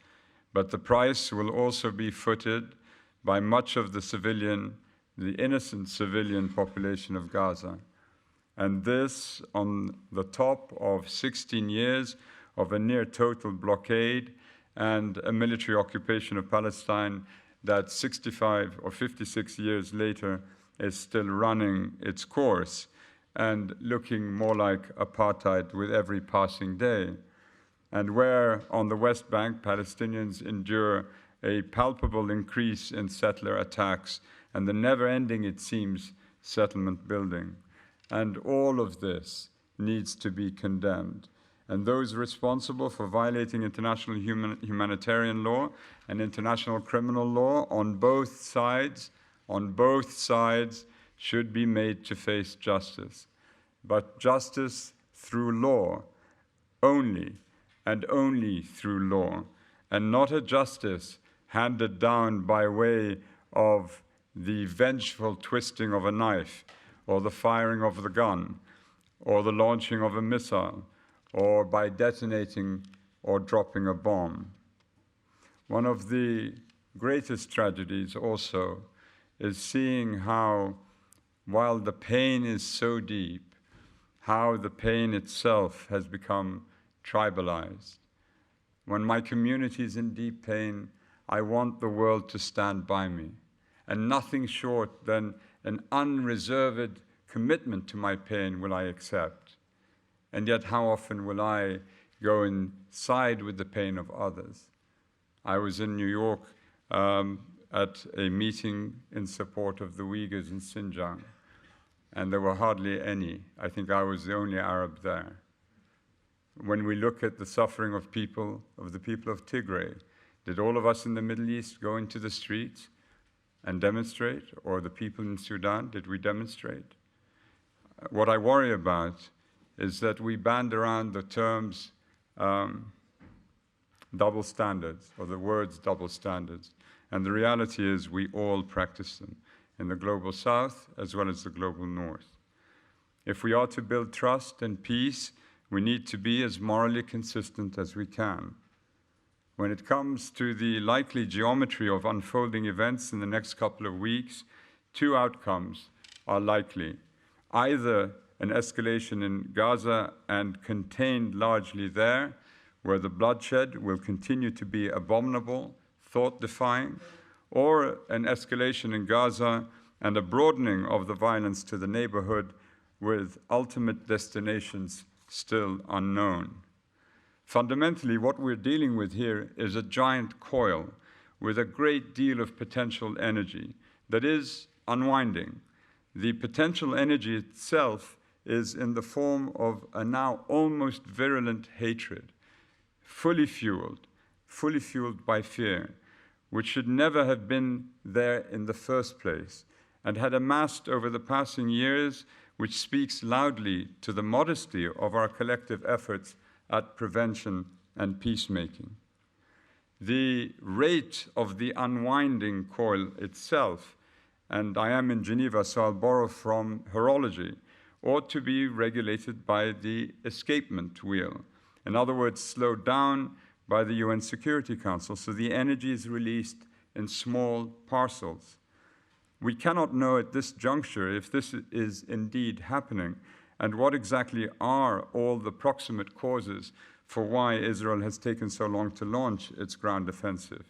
but the price will also be footed by much of the innocent civilian population of Gaza. And this on the top of 16 years of a near total blockade and a military occupation of Palestine that 65 or 56 years later is still running its course and looking more like apartheid with every passing day. And where on the West Bank Palestinians endure a palpable increase in settler attacks and the never-ending, it seems, settlement building. And all of this needs to be condemned. And those responsible for violating international humanitarian law and international criminal law on both sides should be made to face justice. But justice through law only, and only through law, and not a justice handed down by way of the vengeful twisting of a knife, or the firing of the gun, or the launching of a missile, or by detonating or dropping a bomb. One of the greatest tragedies also is seeing how, while the pain is so deep, how the pain itself has become tribalized. When my community is in deep pain, I want the world to stand by me. And nothing short than an unreserved commitment to my pain will I accept? And yet, how often will I go and side with the pain of others? I was in New York at a meeting in support of the Uyghurs in Xinjiang, and there were hardly any. I think I was the only Arab there. When we look at the suffering of the people of Tigray, did all of us in the Middle East go into the streets and demonstrate? Or the people in Sudan, did we demonstrate? What I worry about is that we band around the terms double standards, or the words double standards. And the reality is we all practice them in the global south as well as the global north. If we are to build trust and peace, we need to be as morally consistent as we can. When it comes to the likely geometry of unfolding events in the next couple of weeks, two outcomes are likely. Either an escalation in Gaza and contained largely there, where the bloodshed will continue to be abominable, thought-defying, or an escalation in Gaza and a broadening of the violence to the neighborhood with ultimate destinations still unknown. Fundamentally, what we're dealing with here is a giant coil with a great deal of potential energy that is unwinding. The potential energy itself is in the form of a now almost virulent hatred, fully fueled by fear, which should never have been there in the first place, and had amassed over the passing years, which speaks loudly to the modesty of our collective efforts at prevention and peacemaking. The rate of the unwinding coil itself, and I am in Geneva, so I'll borrow from horology, ought to be regulated by the escapement wheel. In other words, slowed down by the UN Security Council, so the energy is released in small parcels. We cannot know at this juncture if this is indeed happening and what exactly are all the proximate causes for why Israel has taken so long to launch its ground offensive.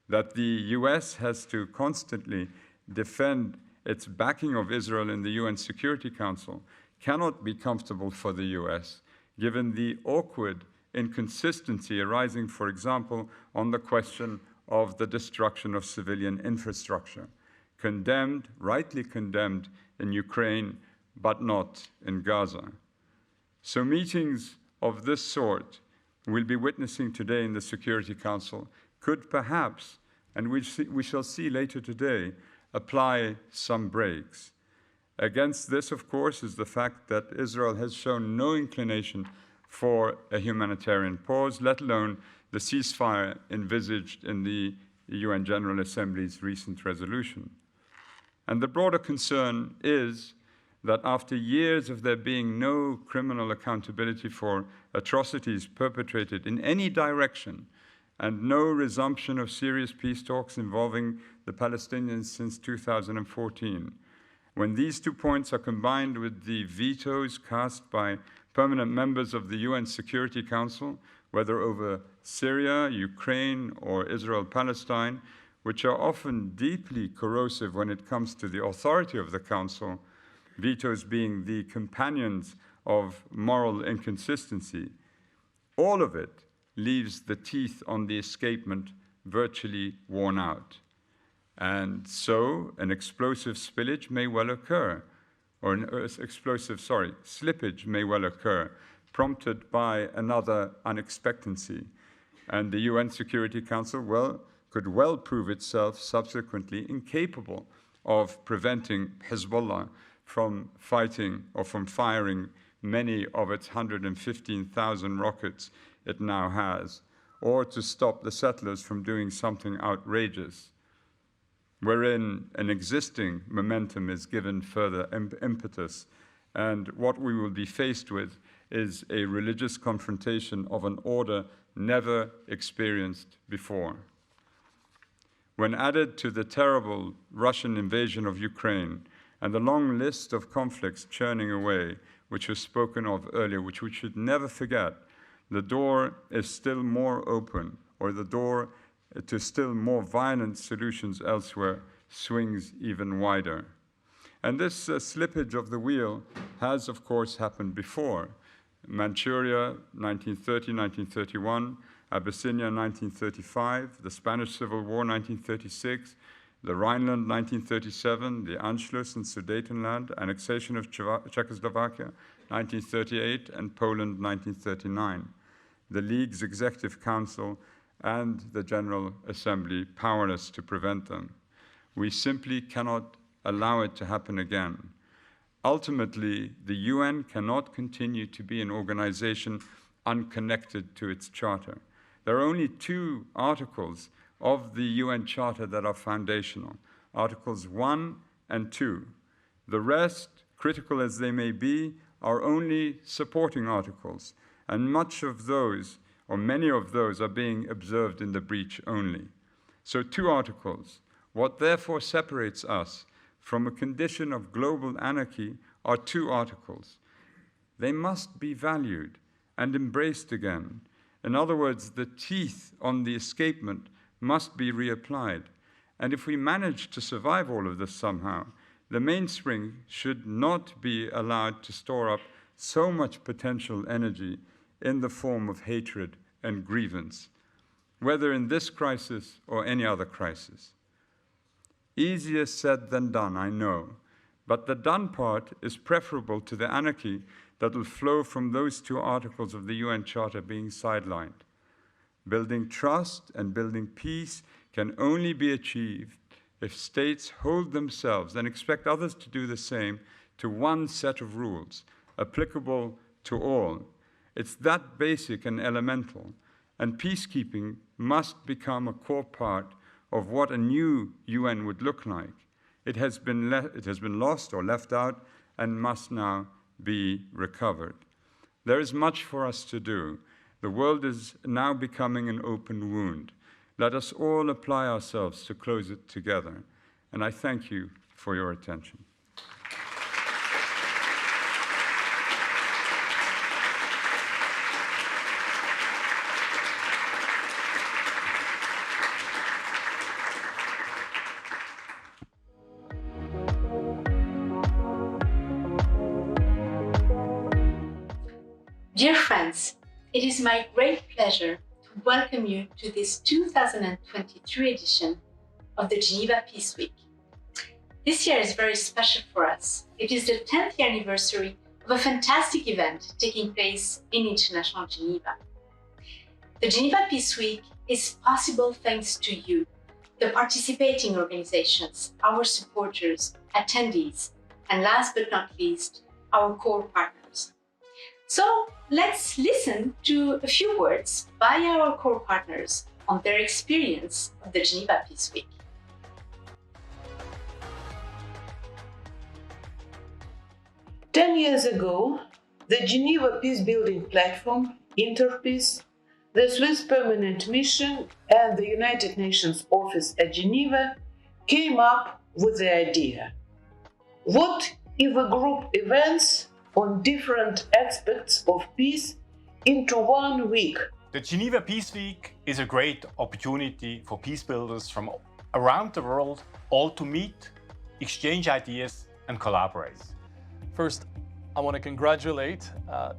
That the US has to constantly defend its backing of Israel in the UN Security Council cannot be comfortable for the US, given the awkward inconsistency arising, for example, on the question of the destruction of civilian infrastructure, condemned, rightly condemned in Ukraine, but not in Gaza. So meetings of this sort we'll be witnessing today in the Security Council could perhaps, and we shall see later today, apply some brakes. Against this, of course, is the fact that Israel has shown no inclination for a humanitarian pause, let alone the ceasefire envisaged in the UN General Assembly's recent resolution. And the broader concern is that after years of there being no criminal accountability for atrocities perpetrated in any direction, and no resumption of serious peace talks involving the Palestinians since 2014, when these 2 points are combined with the vetoes cast by permanent members of the UN Security Council, whether over Syria, Ukraine, or Israel-Palestine, which are often deeply corrosive when it comes to the authority of the Council, vetoes being the companions of moral inconsistency, all of it leaves the teeth on the escapement virtually worn out. And so an explosive spillage may well occur, or slippage may well occur, prompted by another unexpectancy. And the UN Security Council could well prove itself subsequently incapable of preventing Hezbollah from fighting or from firing many of its 115,000 rockets it now has, or to stop the settlers from doing something outrageous, wherein an existing momentum is given further impetus, and what we will be faced with is a religious confrontation of an order never experienced before. When added to the terrible Russian invasion of Ukraine and the long list of conflicts churning away, which was spoken of earlier, which we should never forget, the door is still more open, or the door to still more violent solutions elsewhere swings even wider. And this slippage of the wheel has, of course, happened before. Manchuria, 1930, 1931, Abyssinia, 1935, the Spanish Civil War, 1936, the Rhineland, 1937, the Anschluss in Sudetenland, annexation of Czechoslovakia, 1938, and Poland, 1939. The League's Executive Council and the General Assembly powerless to prevent them. We simply cannot allow it to happen again. Ultimately, the UN cannot continue to be an organization unconnected to its charter. There are only 2 articles of the UN Charter that are foundational, Articles 1 and 2. The rest, critical as they may be, are only supporting articles, and much of those, or many of those, are being observed in the breach only. So 2 articles. What therefore separates us from a condition of global anarchy are 2 articles. They must be valued and embraced again. In other words, the teeth on the escapement must be reapplied. And if we manage to survive all of this somehow, the mainspring should not be allowed to store up so much potential energy in the form of hatred and grievance, whether in this crisis or any other crisis. Easier said than done, I know, but the done part is preferable to the anarchy that will flow from those 2 articles of the UN Charter being sidelined. Building trust and building peace can only be achieved if states hold themselves and expect others to do the same to one set of rules, applicable to all. It's that basic and elemental, and peacekeeping must become a core part of what a new UN would look like. It has been lost or left out and must now be recovered. There is much for us to do. The world is now becoming an open wound. Let us all apply ourselves to close it together. And I thank you for your attention. Dear friends, it is my great pleasure to welcome you to this 2023 edition of the Geneva Peace Week. This year is very special for us. It is the 10th year anniversary of a fantastic event taking place in international Geneva. The Geneva Peace Week is possible thanks to you, the participating organizations, our supporters, attendees, and last but not least, our core partners. So let's listen to a few words by our core partners on their experience of the Geneva Peace Week. Ten years ago, the Geneva Peacebuilding platform, Interpeace, the Swiss Permanent Mission, and the United Nations Office at Geneva came up with the idea: what if a group events on different aspects of peace into 1 week? The Geneva Peace Week is a great opportunity for peace builders from around the world all to meet, exchange ideas, and collaborate. First, I want to congratulate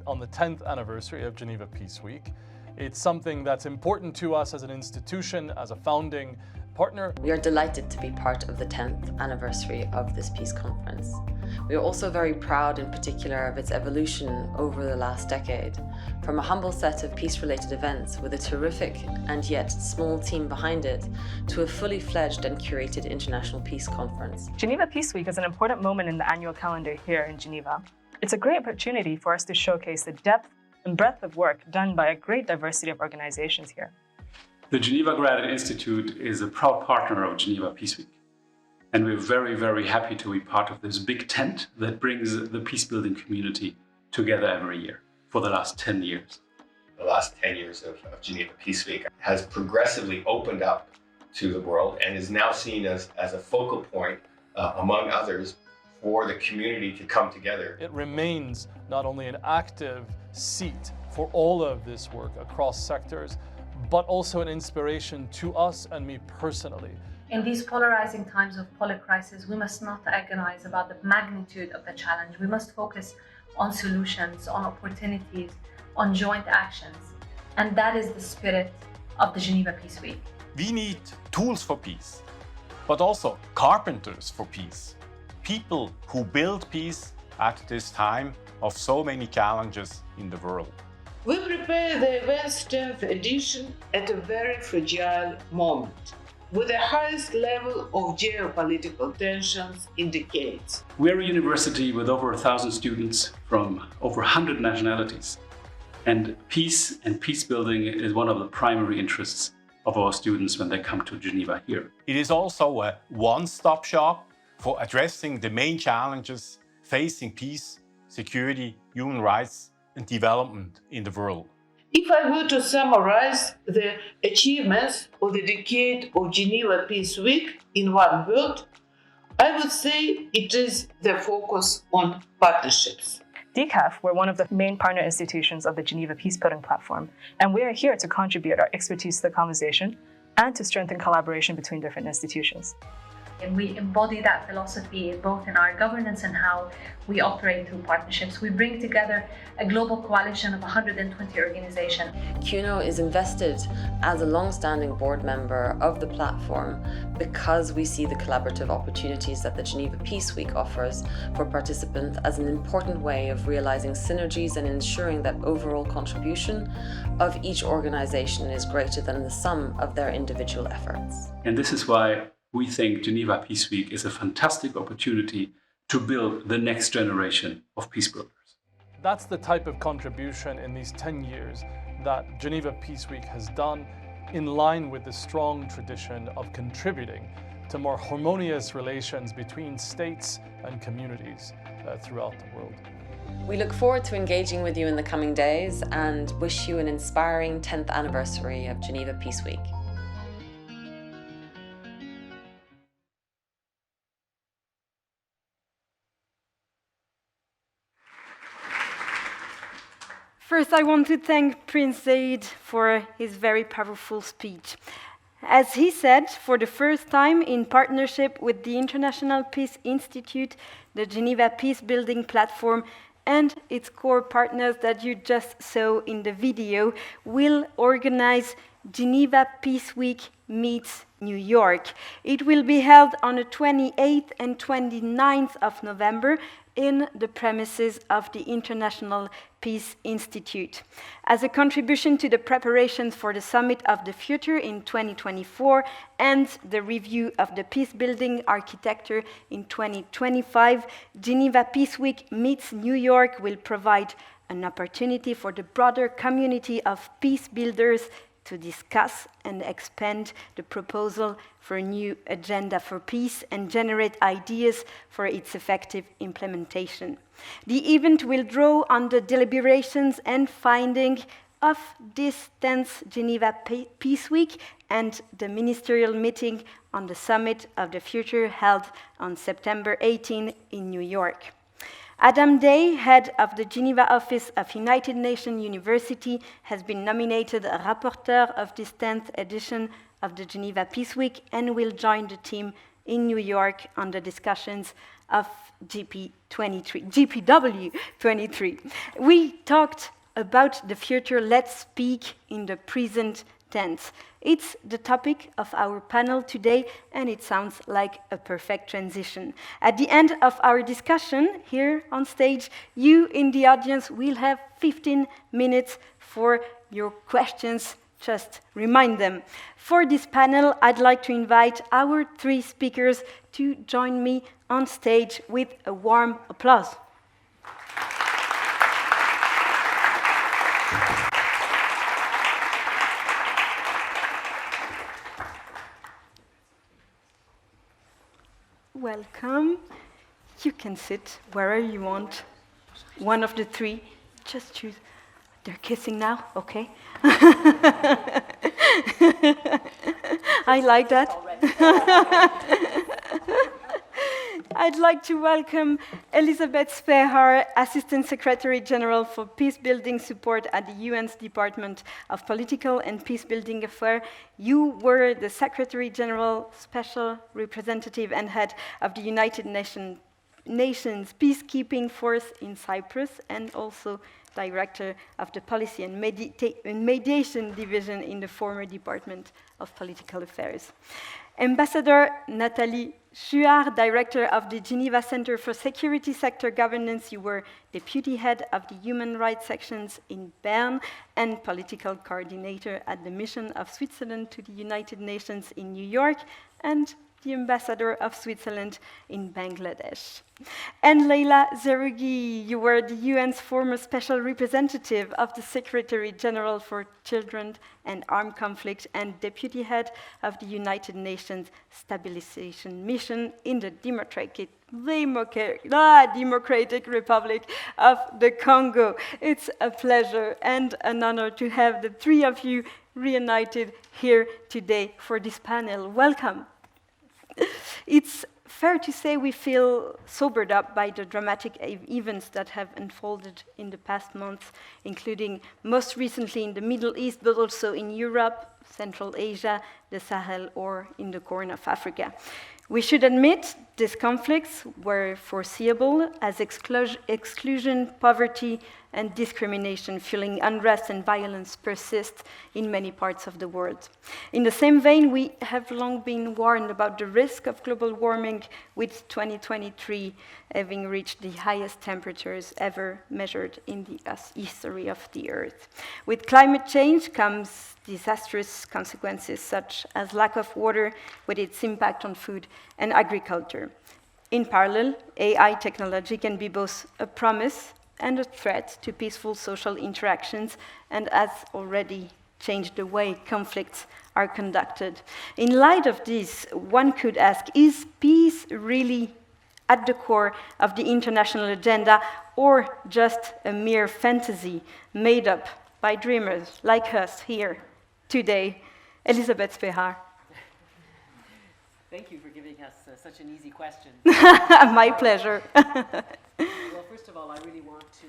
on the 10th anniversary of Geneva Peace Week. It's something that's important to us as an institution, as a founding partner. We are delighted to be part of the 10th anniversary of this peace conference. We are also very proud in particular of its evolution over the last decade, from a humble set of peace-related events with a terrific and yet small team behind it, to a fully fledged and curated international peace conference. Geneva Peace Week is an important moment in the annual calendar here in Geneva. It's a great opportunity for us to showcase the depth and breadth of work done by a great diversity of organizations here. The Geneva Graduate Institute is a proud partner of Geneva Peace Week. And we're very, very happy to be part of this big tent that brings the peacebuilding community together every year for the last 10 years. The last 10 years of Geneva Peace Week has progressively opened up to the world and is now seen as a focal point, among others, for the community to come together. It remains not only an active seat for all of this work across sectors, but also an inspiration to us and me personally In these polarizing times of polycrisis, we must not agonize about the magnitude of the challenge. We must focus on solutions, on opportunities, on joint actions. And that is the spirit of the Geneva Peace Week. We need tools for peace, but also carpenters for peace. People who build peace at this time of so many challenges in the world. We prepare the event's 10th edition at a very fragile moment, with the highest level of geopolitical tensions in decades. We're a university with over 1,000 students from over 100 nationalities. And peace and peace building is one of the primary interests of our students when they come to Geneva here. It is also a one-stop shop for addressing the main challenges facing peace, security, human rights, and development in the world. If I were to summarize the achievements of the decade of Geneva Peace Week in one word, I would say it is the focus on partnerships. DCAF, we're one of the main partner institutions of the Geneva Peacebuilding platform, and we are here to contribute our expertise to the conversation and to strengthen collaboration between different institutions. And we embody that philosophy both in our governance and how we operate through partnerships. We bring together a global coalition of 120 organizations. CUNO is invested as a long-standing board member of the platform because we see the collaborative opportunities that the Geneva Peace Week offers for participants as an important way of realizing synergies and ensuring that overall contribution of each organization is greater than the sum of their individual efforts. And this is why we think Geneva Peace Week is a fantastic opportunity to build the next generation of peace builders. That's the type of contribution in these 10 years that Geneva Peace Week has done, in line with the strong tradition of contributing to more harmonious relations between states and communities throughout the world. We look forward to engaging with you in the coming days and wish you an inspiring 10th anniversary of Geneva Peace Week. First, I want to thank Prince Zaid for his very powerful speech. As he said, for the first time in partnership with the International Peace Institute, the Geneva Peacebuilding platform, and its core partners that you just saw in the video, will organize Geneva Peace Week meets New York. It will be held on the 28th and 29th of November in the premises of the International Peace Institute. As a contribution to the preparations for the Summit of the Future in 2024 and the review of the peace-building architecture in 2025, Geneva Peace Week meets New York will provide an opportunity for the broader community of peace builders to discuss and expand the proposal for a new agenda for peace and generate ideas for its effective implementation. The event will draw on the deliberations and findings of this 10th Geneva Peace Week and the ministerial meeting on the Summit of the Future held on September 18 in New York. Adam Day, head of the Geneva office of United Nations University, has been nominated a rapporteur of this 10th edition of the Geneva Peace Week and will join the team in New York on the discussions of GPW 23. We talked about the future. Let's speak in the present tense. It's the topic of our panel today, and it sounds like a perfect transition. At the end of our discussion here on stage, you in the audience will have 15 minutes for your questions. Just remind them. For this panel, I'd like to invite our three speakers to join me on stage with a warm applause. Welcome. You can sit wherever you want. One of the three. Just choose. They're kissing now, okay? I like that. I'd like to welcome Elisabeth Spehar, Assistant Secretary General for Peacebuilding Support at the UN's Department of Political and Peacebuilding Affairs. You were the Secretary General, Special Representative and Head of the United Nations Peacekeeping Force in Cyprus, and also Director of the Policy and Mediation Division in the former Department of Political Affairs. Ambassador Nathalie Chuard, Director of the Geneva Center for Security Sector Governance. You were Deputy Head of the Human Rights Sections in Bern and Political Coordinator at the Mission of Switzerland to the United Nations in New York, and the Ambassador of Switzerland in Bangladesh. And Leila Zerougi, you were the UN's former Special Representative of the Secretary General for Children and Armed Conflict and Deputy Head of the United Nations Stabilization Mission in the Democratic Republic of the Congo. It's a pleasure and an honor to have the three of you reunited here today for this panel. Welcome. It's fair to say we feel sobered up by the dramatic events that have unfolded in the past months, including most recently in the Middle East, but also in Europe, Central Asia, the Sahel, or in the Horn of Africa. We should admit these conflicts were foreseeable, as exclusion, poverty, and discrimination, fueling unrest and violence persist in many parts of the world. In the same vein, we have long been warned about the risk of global warming, with 2023 having reached the highest temperatures ever measured in the history of the Earth. With climate change comes disastrous consequences, such as lack of water, with its impact on food and agriculture. In parallel, AI technology can be both a promise and a threat to peaceful social interactions, and has already changed the way conflicts are conducted. In light of this, one could ask, is peace really at the core of the international agenda, or just a mere fantasy made up by dreamers like us here today? Elisabeth Spehar. Thank you for giving us such an easy question. My pleasure. Well, first of all, I really want to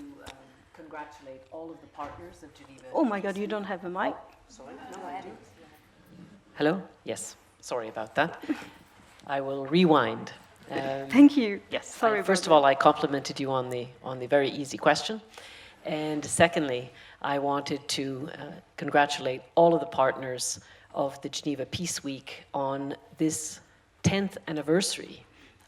congratulate all of the partners of Geneva. Oh my God, you don't have a mic? Sorry, no, I do. Hello? Yes, sorry about that. I will rewind. Thank you. Yes. Sorry. First of all, I complimented you on the very easy question, and secondly, I wanted to congratulate all of the partners of the Geneva Peace Week on this 10th anniversary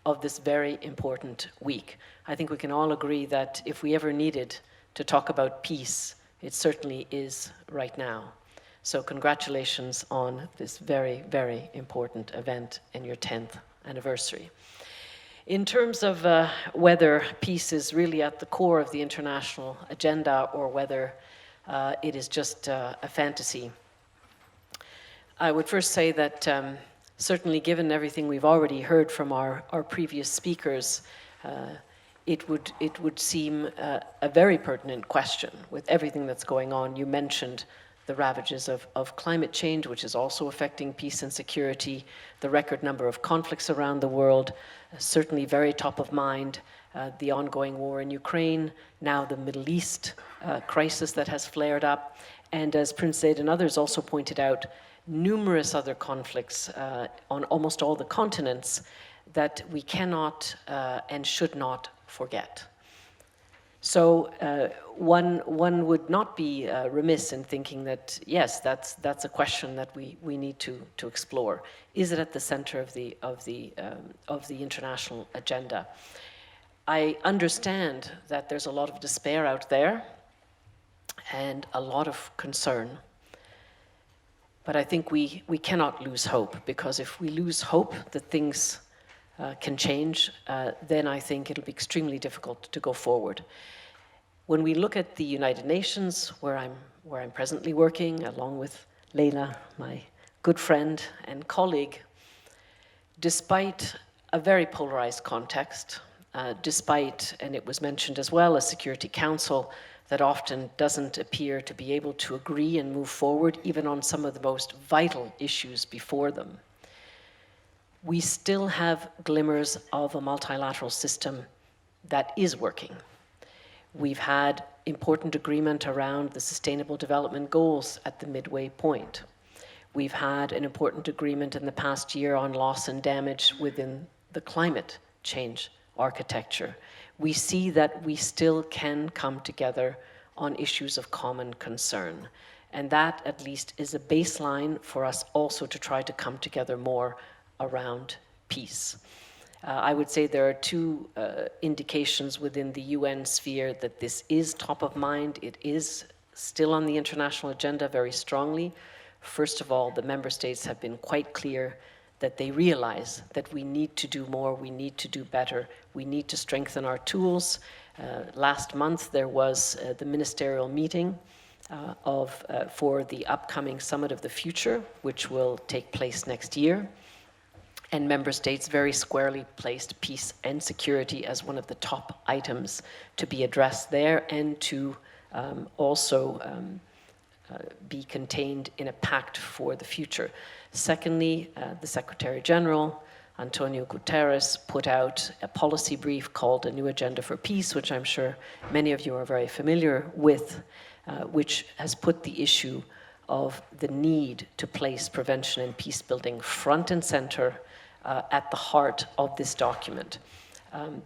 of this very important week. I think we can all agree that if we ever needed to talk about peace, it certainly is right now. So congratulations on this very, very important event and your 10th anniversary. In terms of whether peace is really at the core of the international agenda or whether it is just a fantasy, I would first say that certainly given everything we've already heard from our previous speakers, it would seem a very pertinent question with everything that's going on. You mentioned the ravages of climate change, which is also affecting peace and security, the record number of conflicts around the world, certainly very top of mind, the ongoing war in Ukraine, now the Middle East crisis that has flared up, and as Prince Zaid and others also pointed out, numerous other conflicts on almost all the continents that we cannot and should not forget. So one would not be remiss in thinking that, yes, that's a question that we need to explore. Is it at the center of the international agenda? I understand that there's a lot of despair out there and a lot of concern. But I think we cannot lose hope, because if we lose hope that things can change, then I think it'll be extremely difficult to go forward. When we look at the United Nations, where I'm presently working, along with Leila, my good friend and colleague, despite a very polarized context, despite, and it was mentioned as well, a Security Council that often doesn't appear to be able to agree and move forward, even on some of the most vital issues before them. we still have glimmers of a multilateral system that is working. We've had important agreement around the Sustainable Development Goals at the midway point. We've had an important agreement in the past year on loss and damage within the climate change architecture. We see that we still can come together on issues of common concern. And that, at least, is a baseline for us also to try to come together more around peace. I would say there are two indications within the UN sphere that this is top of mind. It is still on the international agenda very strongly. First of all, the member states have been quite clear that they realize that we need to do more, we need to do better, we need to strengthen our tools. Last month there was the ministerial meeting for the upcoming Summit of the Future, which will take place next year. And member states very squarely placed peace and security as one of the top items to be addressed there, and to also be contained in a pact for the future. Secondly, the Secretary General, Antonio Guterres, put out a policy brief called A New Agenda for Peace, which I'm sure many of you are very familiar with, which has put the issue of the need to place prevention and peace building front and center at the heart of this document.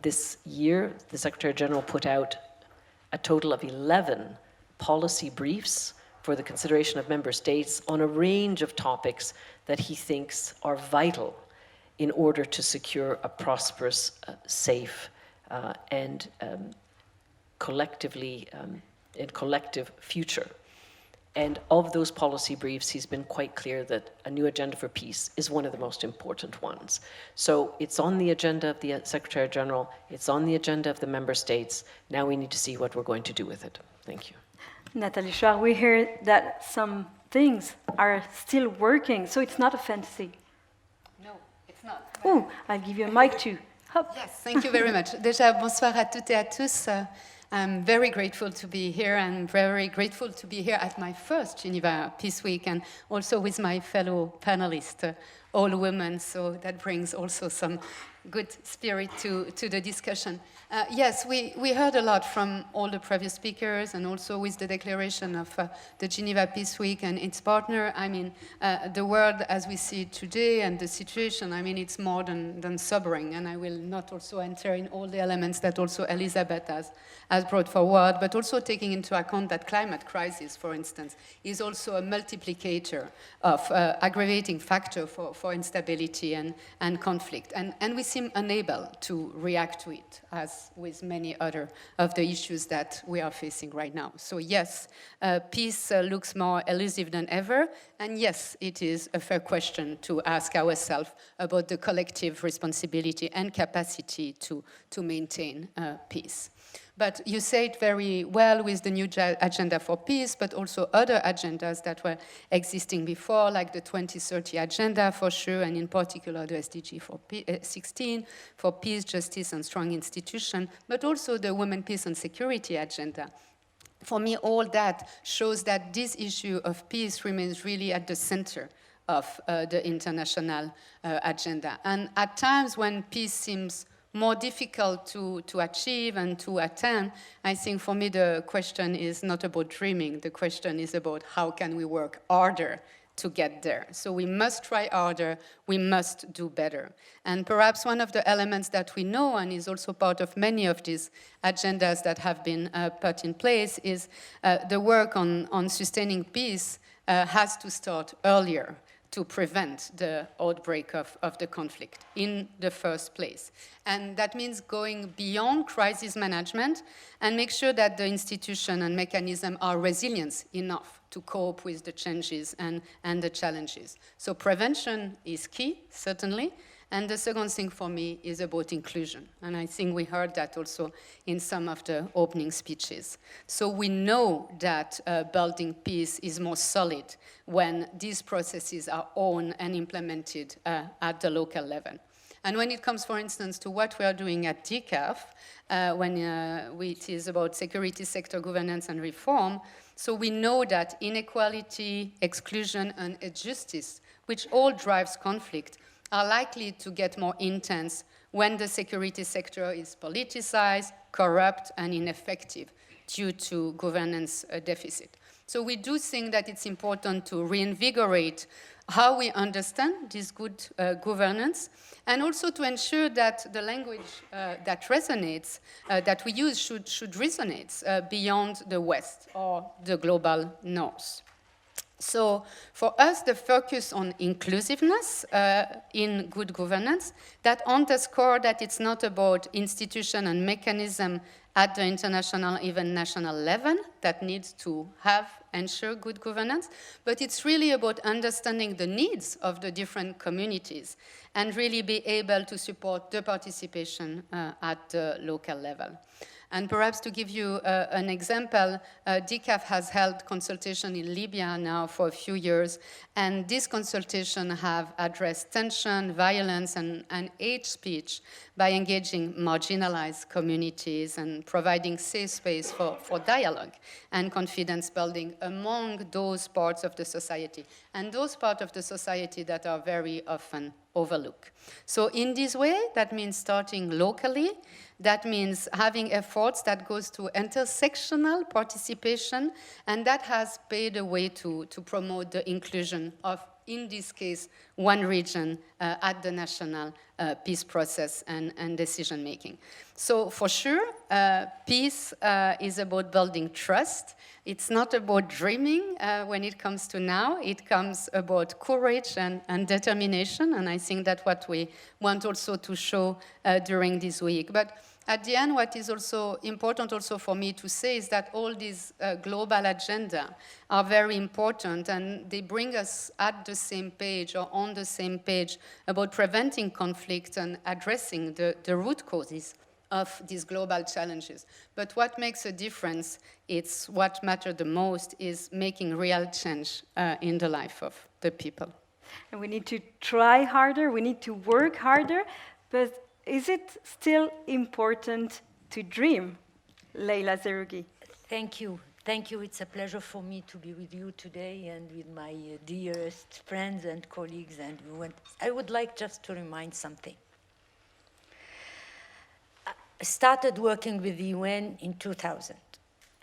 This year, the Secretary General put out a total of 11 policy briefs for the consideration of member states on a range of topics that he thinks are vital in order to secure a prosperous, safe, and collective future. And of those policy briefs, he's been quite clear that a new agenda for peace is one of the most important ones. So it's on the agenda of the Secretary General, it's on the agenda of the member states. Now we need to see what we're going to do with it. Thank you. Nathalie Chouard, we hear that some things are still working, so it's not a fantasy. No, it's not. Oh, I'll give you a mic too. Hop. Yes, thank you very much. Déjà, bonsoir à toutes et à tous. I'm very grateful to be here, and very grateful to be here at my first Geneva Peace Week, and also with my fellow panelists, all women, so that brings also some good spirit to the discussion. Yes, we heard a lot from all the previous speakers, and also with the declaration of the Geneva Peace Week and its partner. I mean, the world as we see it today and the situation, I mean, it's more than sobering, and I will not also enter in all the elements that also Elizabeth has brought forward, but also taking into account that climate crisis, for instance, is also a multiplicator of aggravating factor for instability and conflict. And we seem unable to react to it, as with many other of the issues that we are facing right now. So yes, peace looks more elusive than ever, and yes, it is a fair question to ask ourselves about the collective responsibility and capacity to maintain peace. But you say it very well with the new agenda for peace, but also other agendas that were existing before, like the 2030 agenda for sure, and in particular the SDG 16 for peace, justice, and strong institutions, but also the Women, Peace, and Security agenda. For me, all that shows that this issue of peace remains really at the center of the international agenda. And at times when peace seems more difficult to achieve and to attain, I think for me the question is not about dreaming. The question is about how can we work harder to get there. So we must try harder, we must do better. And perhaps one of the elements that we know, and is also part of many of these agendas that have been put in place, is the work on sustaining peace has to start earlier to prevent the outbreak of the conflict in the first place. And that means going beyond crisis management and make sure that the institution and mechanism are resilient enough to cope with the changes and the challenges. So prevention is key, certainly. And the second thing for me is about inclusion. And I think we heard that also in some of the opening speeches. So we know that building peace is more solid when these processes are owned and implemented at the local level. And when it comes, for instance, to what we are doing at DCAF, when it is about security sector governance and reform, so we know that inequality, exclusion, and injustice, which all drives conflict, are likely to get more intense when the security sector is politicized, corrupt, and ineffective due to governance deficit. So we do think that it's important to reinvigorate how we understand this good governance, and also to ensure that the language that resonates, that we use should resonate beyond the West or the global North. So for us, the focus on inclusiveness in good governance, that underscore that it's not about institution and mechanism at the international, even national level that needs to ensure good governance, but it's really about understanding the needs of the different communities and really be able to support the participation at the local level. And perhaps to give you an example, DCAF has held consultation in Libya now for a few years, and this consultation have addressed tension, violence, and hate speech by engaging marginalized communities and providing safe space for dialogue and confidence building among those parts of the society, and those parts of the society that are very often overlooked. So in this way, that means starting locally. That means having efforts that goes to intersectional participation, and that has paved a way to promote the inclusion of, in this case, one region at the national peace process and decision making. So for sure, peace is about building trust. It's not about dreaming when it comes to now. It comes about courage and determination, and I think that's what we want also to show during this week. But at the end, what is also important also for me to say is that all these global agenda are very important, and they bring us at the same page or on the same page about preventing conflict and addressing the root causes of these global challenges. But what makes a difference, it's what matters the most, is making real change in the life of the people. And we need to try harder, we need to work harder, but is it still important to dream? Leila Zerougi. Thank you. Thank you. It's a pleasure for me to be with you today and with my dearest friends and colleagues. And I would like just to remind something. I started working with the UN in 2000.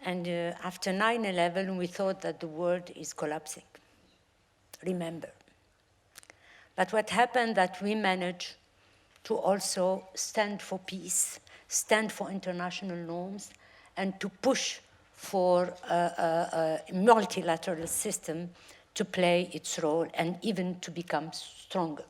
And after 9/11, we thought that the world is collapsing. Remember. But what happened that we managed to also stand for peace, stand for international norms, and to push for a multilateral system to play its role and even to become stronger.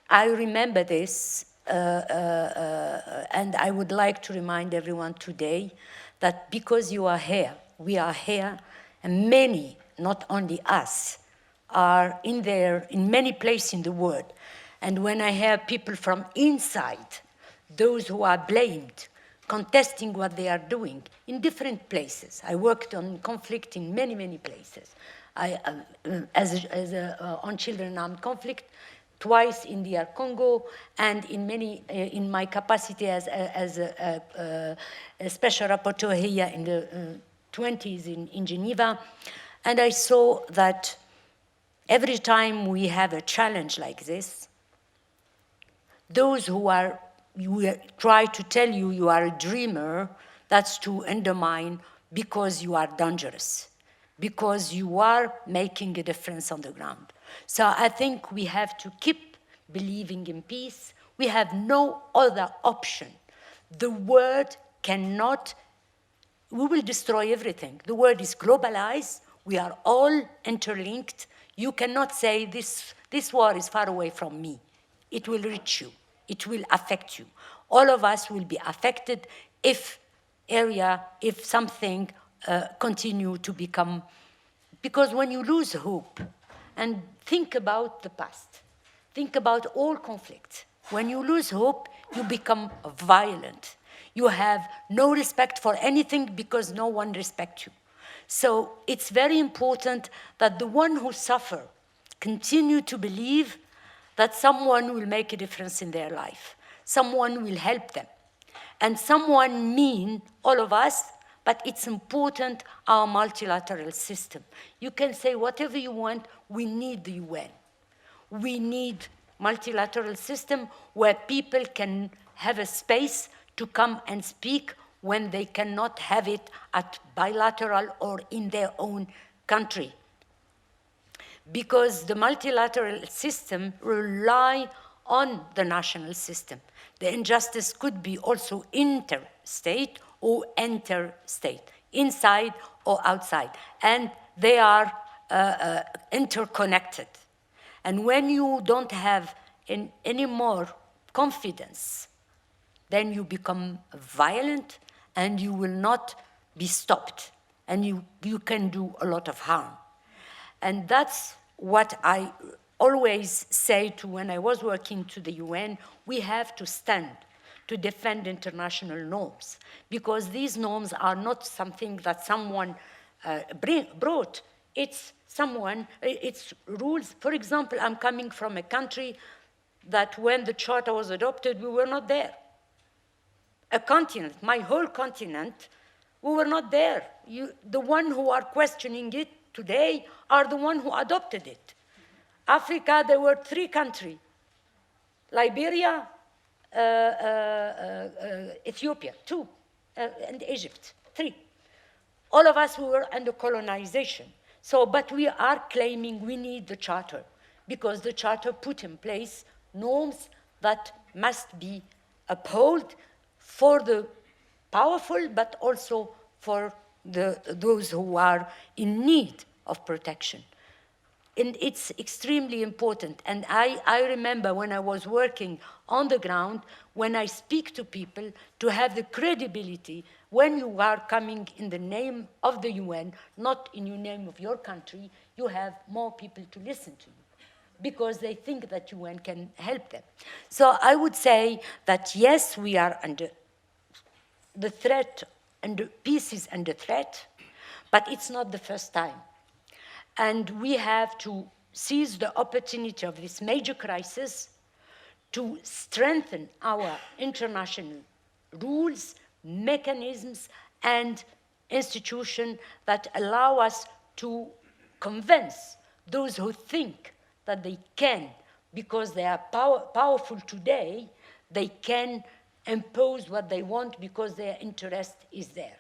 I remember this, and I would like to remind everyone today that because you are here, we are here, and many, not only us, are in many places in the world. And when I hear people from inside, those who are blamed, contesting what they are doing in different places. I worked on conflict in many, many places. On children armed conflict, twice in DR Congo, and in my capacity as a special rapporteur here in the 20s in Geneva. And I saw that every time we have a challenge like this, those who try to tell you are a dreamer, that's to undermine because you are dangerous, because you are making a difference on the ground. So I think we have to keep believing in peace. We have no other option. The world cannot, we will destroy everything. The world is globalized. We are all interlinked. You cannot say this war is far away from me. It will reach you. It will affect you. All of us will be affected if something continue to become, because when you lose hope, and think about the past, think about all conflicts. When you lose hope, you become violent. You have no respect for anything because no one respects you. So it's very important that the one who suffer continue to believe that someone will make a difference in their life. Someone will help them. And someone mean all of us, but it's important our multilateral system. You can say whatever you want, we need the UN. We need multilateral system where people can have a space to come and speak when they cannot have it at bilateral or in their own country. Because the multilateral system rely on the national system. The injustice could be also interstate or interstate, inside or outside, and they are interconnected. And when you don't have any more confidence, then you become violent and you will not be stopped, and you can do a lot of harm. And that's what I always say to when I was working to the UN, we have to stand to defend international norms, because these norms are not something that someone brought. It's rules. For example, I'm coming from a country that when the Charter was adopted, we were not there. A continent, my whole continent, we were not there. The one who are questioning it today are the one who adopted it. Africa, there were 3 countries: Liberia, Ethiopia, 2, and Egypt, 3. All of us were under colonization. So, but we are claiming we need the Charter, because the Charter put in place norms that must be upheld for the powerful, but also for those who are in need of protection. And it's extremely important. And I remember when I was working on the ground, when I speak to people, to have the credibility when you are coming in the name of the UN, not in the name of your country, you have more people to listen to you, because they think that UN can help them. So I would say that yes, we are under the threat, and peace is under threat, but it's not the first time. And we have to seize the opportunity of this major crisis to strengthen our international rules, mechanisms, and institutions that allow us to convince those who think that they can, because they are powerful today, they can impose what they want because their interest is there.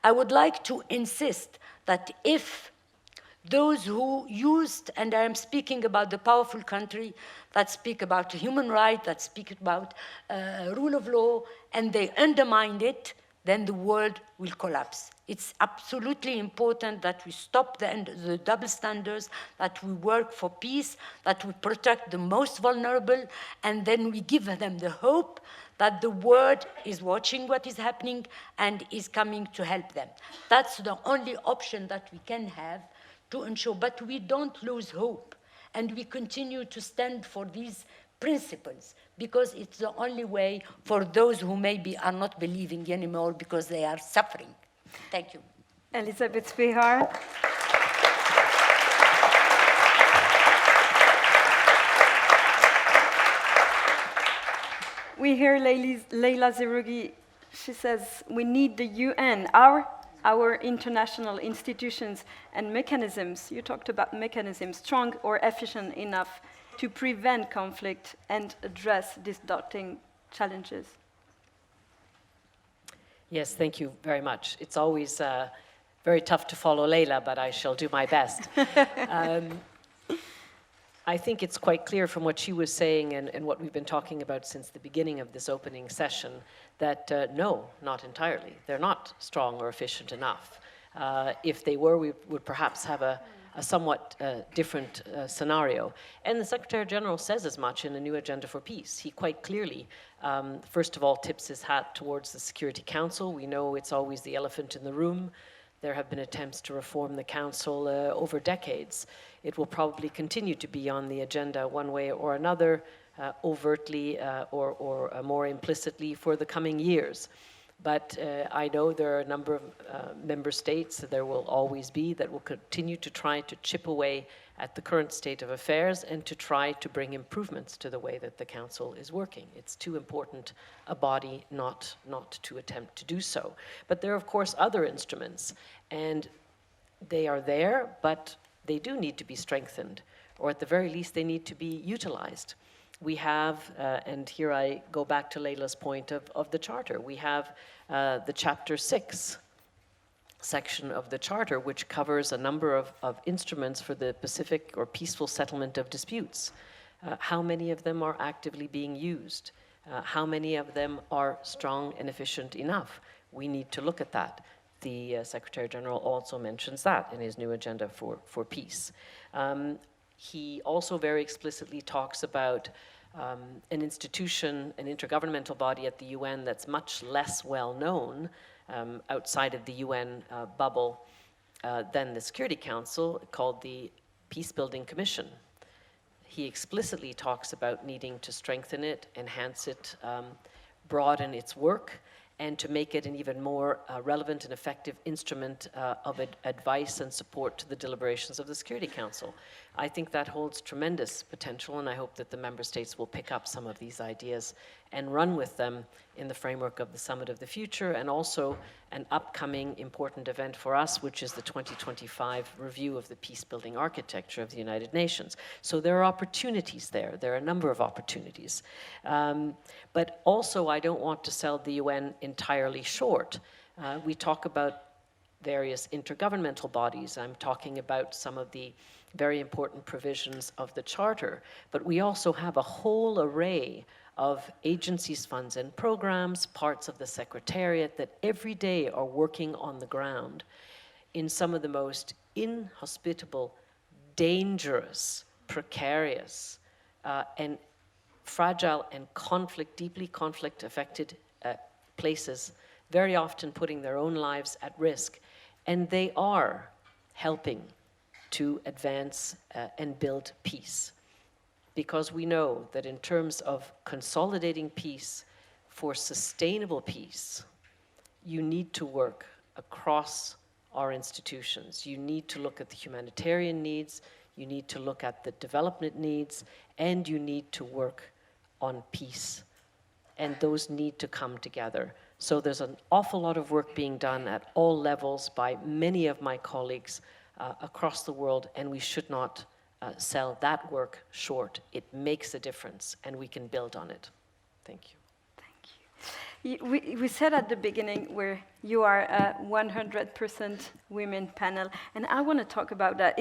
I would like to insist that if those who used, and I am speaking about the powerful country that speak about human rights, that speak about rule of law, and they undermine it, then the world will collapse. It's absolutely important that we stop the double standards, that we work for peace, that we protect the most vulnerable, and then we give them the hope that the world is watching what is happening and is coming to help them. That's the only option that we can have to ensure, but we don't lose hope, and we continue to stand for these principles, because it's the only way for those who maybe are not believing anymore because they are suffering. Thank you. Elisabeth Behar. We hear Leila Zerougi. She says, we need the UN, our international institutions and mechanisms. You talked about mechanisms, strong or efficient enough to prevent conflict and address these daunting challenges. Yes, thank you very much. It's always very tough to follow Leila, but I shall do my best. I think it's quite clear from what she was saying and what we've been talking about since the beginning of this opening session that no, not entirely. They're not strong or efficient enough. If they were, we would perhaps have a somewhat different scenario. And the Secretary General says as much in the new Agenda for Peace. He quite clearly, first of all, tips his hat towards the Security Council. We know it's always the elephant in the room. There have been attempts to reform the Council over decades. It will probably continue to be on the agenda one way or another, overtly or more implicitly for the coming years. But I know there are a number of member states that there will always be that will continue to try to chip away at the current state of affairs and to try to bring improvements to the way that the Council is working. It's too important a body not to attempt to do so. But there are, of course, other instruments, and they are there, but they do need to be strengthened, or at the very least, they need to be utilized. we have, and here I go back to Leila's point of the Charter, we have the Chapter 6 section of the Charter, which covers a number of instruments for the pacific or peaceful settlement of disputes. How many of them are actively being used? How many of them are strong and efficient enough? We need to look at that. The Secretary General also mentions that in his new agenda for peace. He also very explicitly talks about an institution, an intergovernmental body at the UN that's much less well known outside of the UN bubble than the Security Council, called the Peacebuilding Commission. He explicitly talks about needing to strengthen it, enhance it, broaden its work, and to make it an even more relevant and effective instrument of advice and support to the deliberations of the Security Council. I think that holds tremendous potential, and I hope that the member states will pick up some of these ideas and run with them in the framework of the Summit of the Future, and also an upcoming important event for us, which is the 2025 review of the peace-building architecture of the United Nations. So there are opportunities there. There are a number of opportunities. But also, I don't want to sell the UN entirely short. We talk about various intergovernmental bodies. I'm talking about some of the very important provisions of the Charter, but we also have a whole array of agencies, funds, and programs, parts of the Secretariat that every day are working on the ground in some of the most inhospitable, dangerous, precarious, and fragile and deeply conflict-affected places, very often putting their own lives at risk. And they are helping to advance and build peace. Because we know that in terms of consolidating peace for sustainable peace, you need to work across our institutions. You need to look at the humanitarian needs, you need to look at the development needs, and you need to work on peace. And those need to come together. So there's an awful lot of work being done at all levels by many of my colleagues across the world, and we should not sell that work short. It makes a difference, and we can build on it. Thank you. Thank you. We said at the beginning where you are a 100% women panel, and I want to talk about that.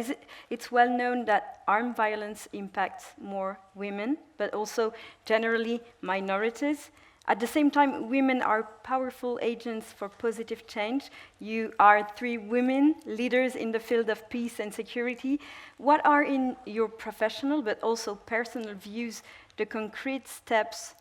It's well known that armed violence impacts more women, but also generally minorities. At the same time, women are powerful agents for positive change. You are 3 women leaders in the field of peace and security. What are, in your professional but also personal views, the concrete steps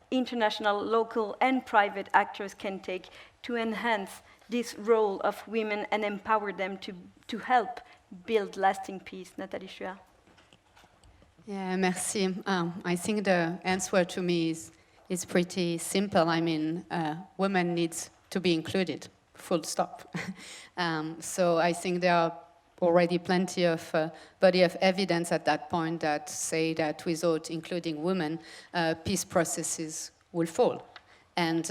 international, local, and private actors can take to enhance this role of women and empower them to help build lasting peace? Nathalie Chua. Yeah, merci. I think the answer to me is pretty simple. I mean, women need to be included, full stop. So I think there are already plenty of body of evidence at that point that say that without including women, peace processes will fall. And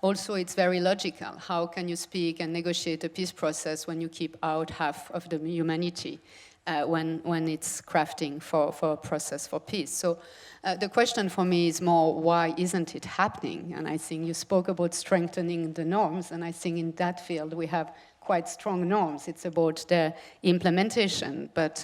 also it's very logical. How can you speak and negotiate a peace process when you keep out half of the humanity? When it's crafting for a process for peace. So the question for me is more, why isn't it happening? And I think you spoke about strengthening the norms, and I think in that field we have quite strong norms. It's about their implementation. But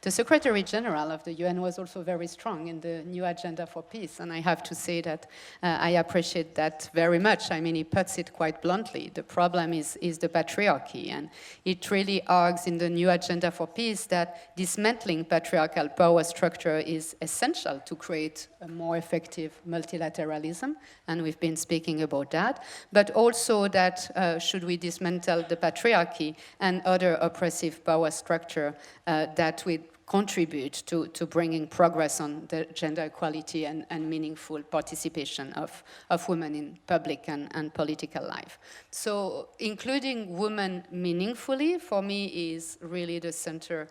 the Secretary General of the UN was also very strong in the new agenda for peace. And I have to say that I appreciate that very much. I mean, he puts it quite bluntly. The problem is the patriarchy. And it really argues in the new agenda for peace that dismantling patriarchal power structure is essential to create a more effective multilateralism. And we've been speaking about that. But also that should we dismantle the patriarchy and other oppressive power structure that will contribute to bringing progress on the gender equality and meaningful participation of women in public and political life. So including women meaningfully, for me, is really the center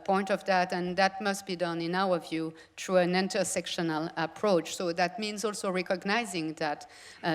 point of that, and that must be done, in our view, through an intersectional approach. So that means also recognizing that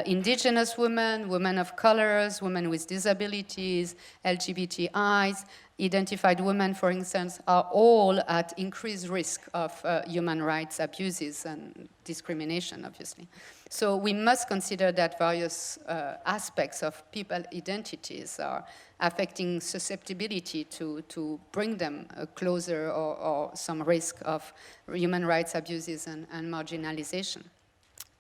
indigenous women, women of colors, women with disabilities, LGBTIs, identified women, for instance, are all at increased risk of human rights abuses and discrimination, obviously. So we must consider that various aspects of people identities are affecting susceptibility to bring them closer or some risk of human rights abuses and marginalization.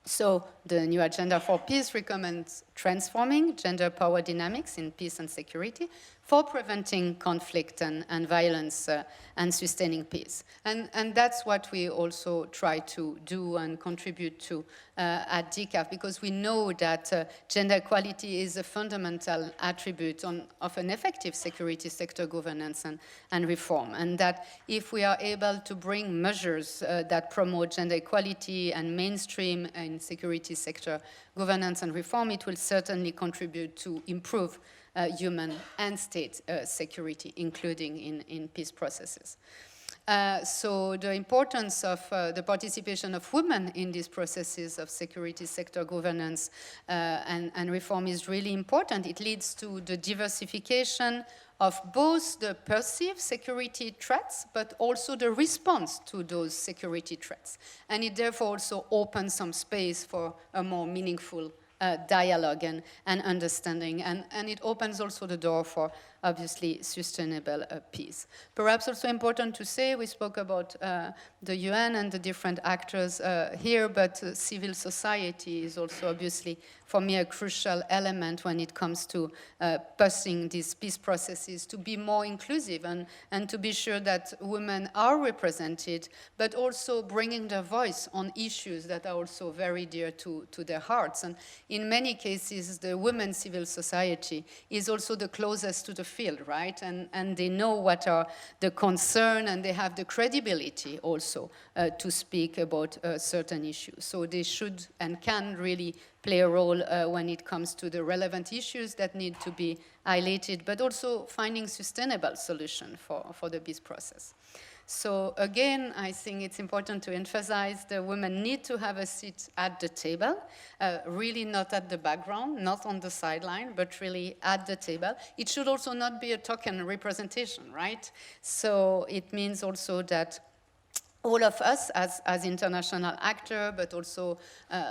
So the new Agenda for Peace recommends transforming gender power dynamics in peace and security for preventing conflict and violence and sustaining peace. And that's what we also try to do and contribute to at DCAF, because we know that gender equality is a fundamental attribute of an effective security sector governance and reform. And that if we are able to bring measures that promote gender equality and mainstream in security sector governance and reform, it will certainly contribute to improve human and state security, including in peace processes. So the importance of the participation of women in these processes of security sector governance and reform is really important. It leads to the diversification of both the perceived security threats, but also the response to those security threats. And it therefore also opens some space for a more meaningful dialogue and understanding. And it opens also the door for, obviously, sustainable peace. Perhaps also important to say, we spoke about the UN and the different actors here, but civil society is also obviously, for me, a crucial element when it comes to pursuing these peace processes, to be more inclusive and to be sure that women are represented, but also bringing their voice on issues that are also very dear to their hearts. And in many cases, the women's civil society is also the closest to the field, right? And they know what are the concerns, and they have the credibility also to speak about certain issues. So they should and can really play a role when it comes to the relevant issues that need to be highlighted, but also finding sustainable solutions for the peace process. So again, I think it's important to emphasize the women need to have a seat at the table, really not at the background, not on the sideline, but really at the table. It should also not be a token representation, right? So it means also that all of us as international actors, but also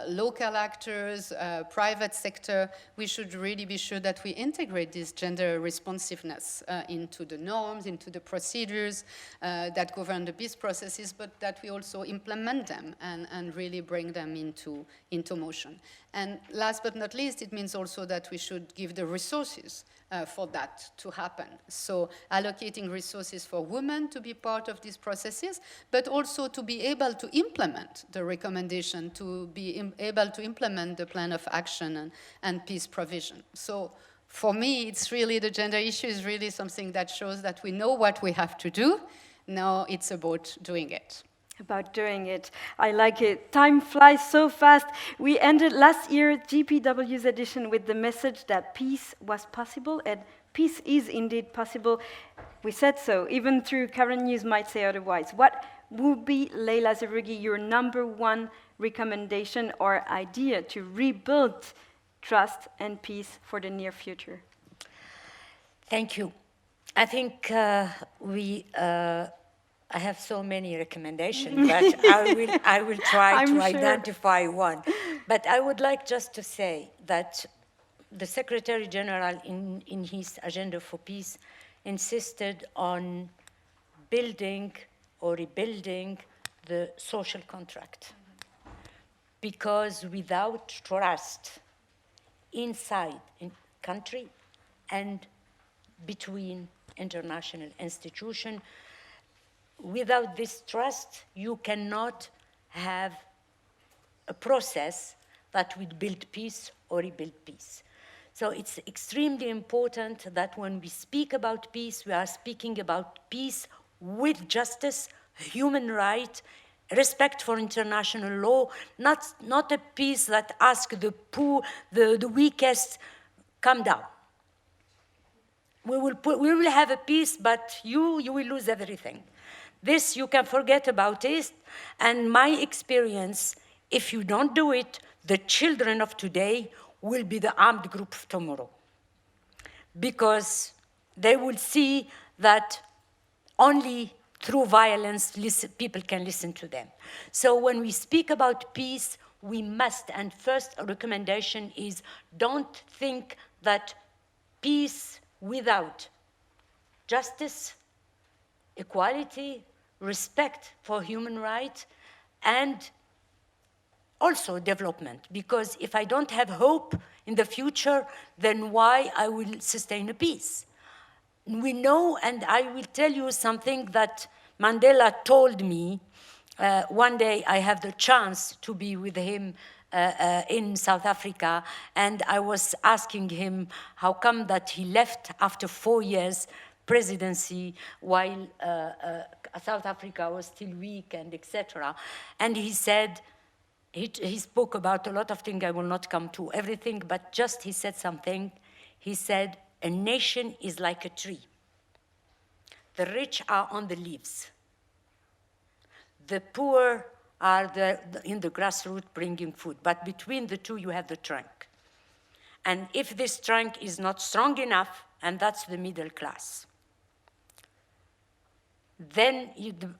local actors, private sector, we should really be sure that we integrate this gender responsiveness into the norms, into the procedures that govern the peace processes, but that we also implement them and really bring them into motion. And last but not least, it means also that we should give the resources for that to happen. So allocating resources for women to be part of these processes, but also to be able to implement the recommendation, to be able to implement the plan of action and peace provision. So for me, it's really the gender issue is really something that shows that we know what we have to do. Now it's about doing it. About doing it. I like it. Time flies so fast. We ended last year GPW's edition with the message that peace was possible, and peace is indeed possible. We said so, even though current news might say otherwise. What would be, Leila Zerougi, your #1 recommendation or idea to rebuild trust and peace for the near future? Thank you. I think I have so many recommendations, but I will try to identify one. But I would like just to say that the Secretary General in his Agenda for Peace insisted on building or rebuilding the social contract. Because without trust inside a country and between international institutions, without this trust, you cannot have a process that would build peace or rebuild peace. So it's extremely important that when we speak about peace, we are speaking about peace with justice, human rights, respect for international law, not a peace that asks the poor, the weakest, come down. we will have a peace, but you will lose everything. This, you can forget about it. And my experience, if you don't do it, the children of today will be the armed group of tomorrow. Because they will see that only through violence people can listen to them. So when we speak about peace, we must, and first recommendation is, don't think that peace without justice, equality, respect for human rights, and also development. Because if I don't have hope in the future, then why I will sustain a peace? We know, and I will tell you something that Mandela told me. One day I have the chance to be with him in South Africa, and I was asking him how come that he left after 4 years presidency while South Africa was still weak and etc. And he said, he spoke about a lot of things, I will not come to everything, but just he said something. He said, a nation is like a tree. The rich are on the leaves. The poor are in the grassroots bringing food. But between the two, you have the trunk. And if this trunk is not strong enough, and that's the middle class, then